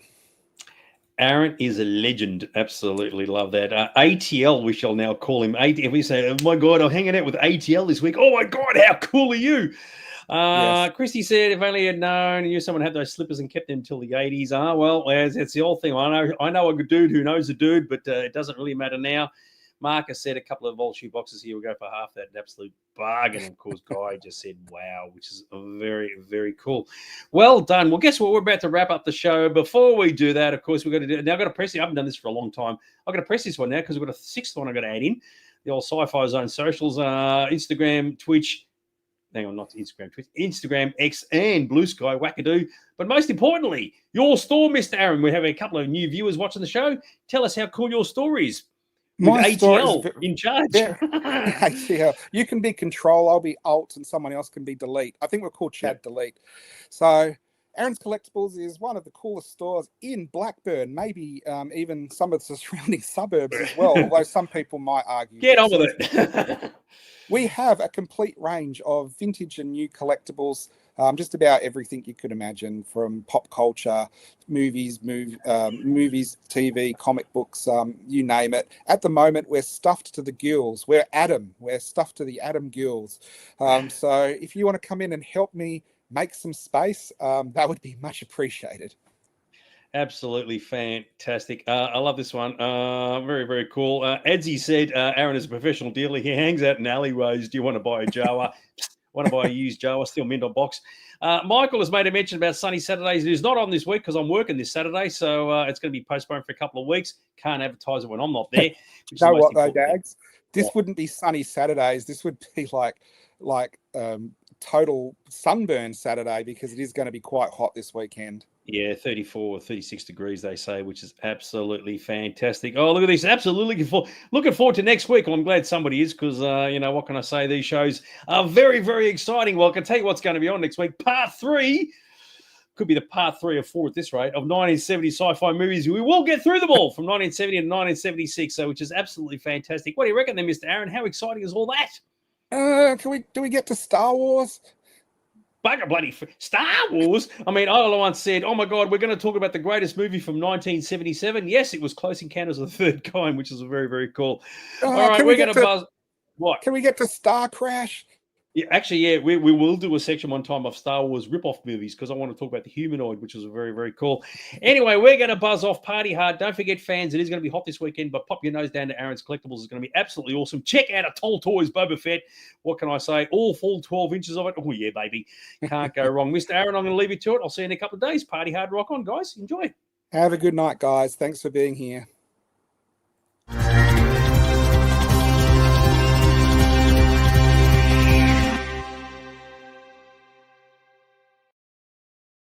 Aaron is a legend. Absolutely love that. ATL, we shall now call him. ATL. We say, oh my God, I'm hanging out with ATL this week. Oh my God, how cool are you? Yes. Christy said, if only had known, knew someone had those slippers and kept them until the 80s. Well, it's the old thing. I know a dude who knows a dude, but it doesn't really matter now. Marcus said a couple of Vol shoe boxes here will go for half that. An absolute bargain. Of course, Guy just said, wow, which is very, very cool. Well done. Well, guess what? We're about to wrap up the show. Before we do that, of course, we've got to do it. Now, I've got to press it. I haven't done this for a long time. I've got to press this one now because we've got a 6th one I've got to add in. The old Sci-Fi Zone socials, Instagram, Twitch. Hang on, not Instagram, Twitch. Instagram, X, and Blue Sky, Wackadoo. But most importantly, your store, Mr. Aaron. We have a couple of new viewers watching the show. Tell us how cool your store is. My ATL in charge. ATL. You can be control, I'll be alt, and someone else can be delete. I think we're called Chad Delete. So Aaron's Collectables is one of the coolest stores in Blackburn, maybe even some of the surrounding suburbs as well, although some people might argue. Get on with it. We have a complete range of vintage and new collectibles, just about everything you could imagine, from pop culture, movies, TV, comic books, you name it. At the moment, we're stuffed to the gills. We're stuffed to the Adam gills. So if you want to come in and help me make some space, that would be much appreciated. Absolutely fantastic. I love this one. Very, very cool. Edsy said, Aaron is a professional dealer. He hangs out in alleyways. Do you want to buy a Jawa? Want to buy a used Jawa? Still mint on box. Michael has made a mention about Sunny Saturdays. It is not on this week because I'm working this Saturday. So it's going to be postponed for a couple of weeks. Can't advertise it when I'm not there. You know what, though, Dags? This wouldn't be Sunny Saturdays. This would be like total sunburn Saturday because it is going to be quite hot this weekend. Yeah, 34 or 36 degrees, they say, which is absolutely fantastic. Oh, look at this. Absolutely looking forward to next week. Well, I'm glad somebody is because, what can I say? These shows are very, very exciting. Well, I can tell you what's going to be on next week. Part 3, could be the part 3 or 4 at this rate, of 1970 sci-fi movies. We will get through them all from 1970 to 1976, which is absolutely fantastic. What do you reckon then, Mr. Aaron? How exciting is all that? Do we get to Star Wars? Bugger bloody Star Wars. I mean, I once said, oh my God, we're going to talk about the greatest movie from 1977. Yes, it was Close Encounters of the Third Kind, which is very, very cool. All right, we're going to buzz. What? Can we get to Star Crash? Yeah, actually, yeah, we will do a section one time of Star Wars rip-off movies because I want to talk about the humanoid, which is very, very cool. Anyway, we're going to buzz off, party hard. Don't forget, fans, it is going to be hot this weekend, but pop your nose down to Aron's Collectables. It's going to be absolutely awesome. Check out a Toll Toys Boba Fett. What can I say? All full 12 inches of it. Oh, yeah, baby. Can't go wrong. Mr. Aron, I'm going to leave you to it. I'll see you in a couple of days. Party hard, rock on, guys. Enjoy. Have a good night, guys. Thanks for being here.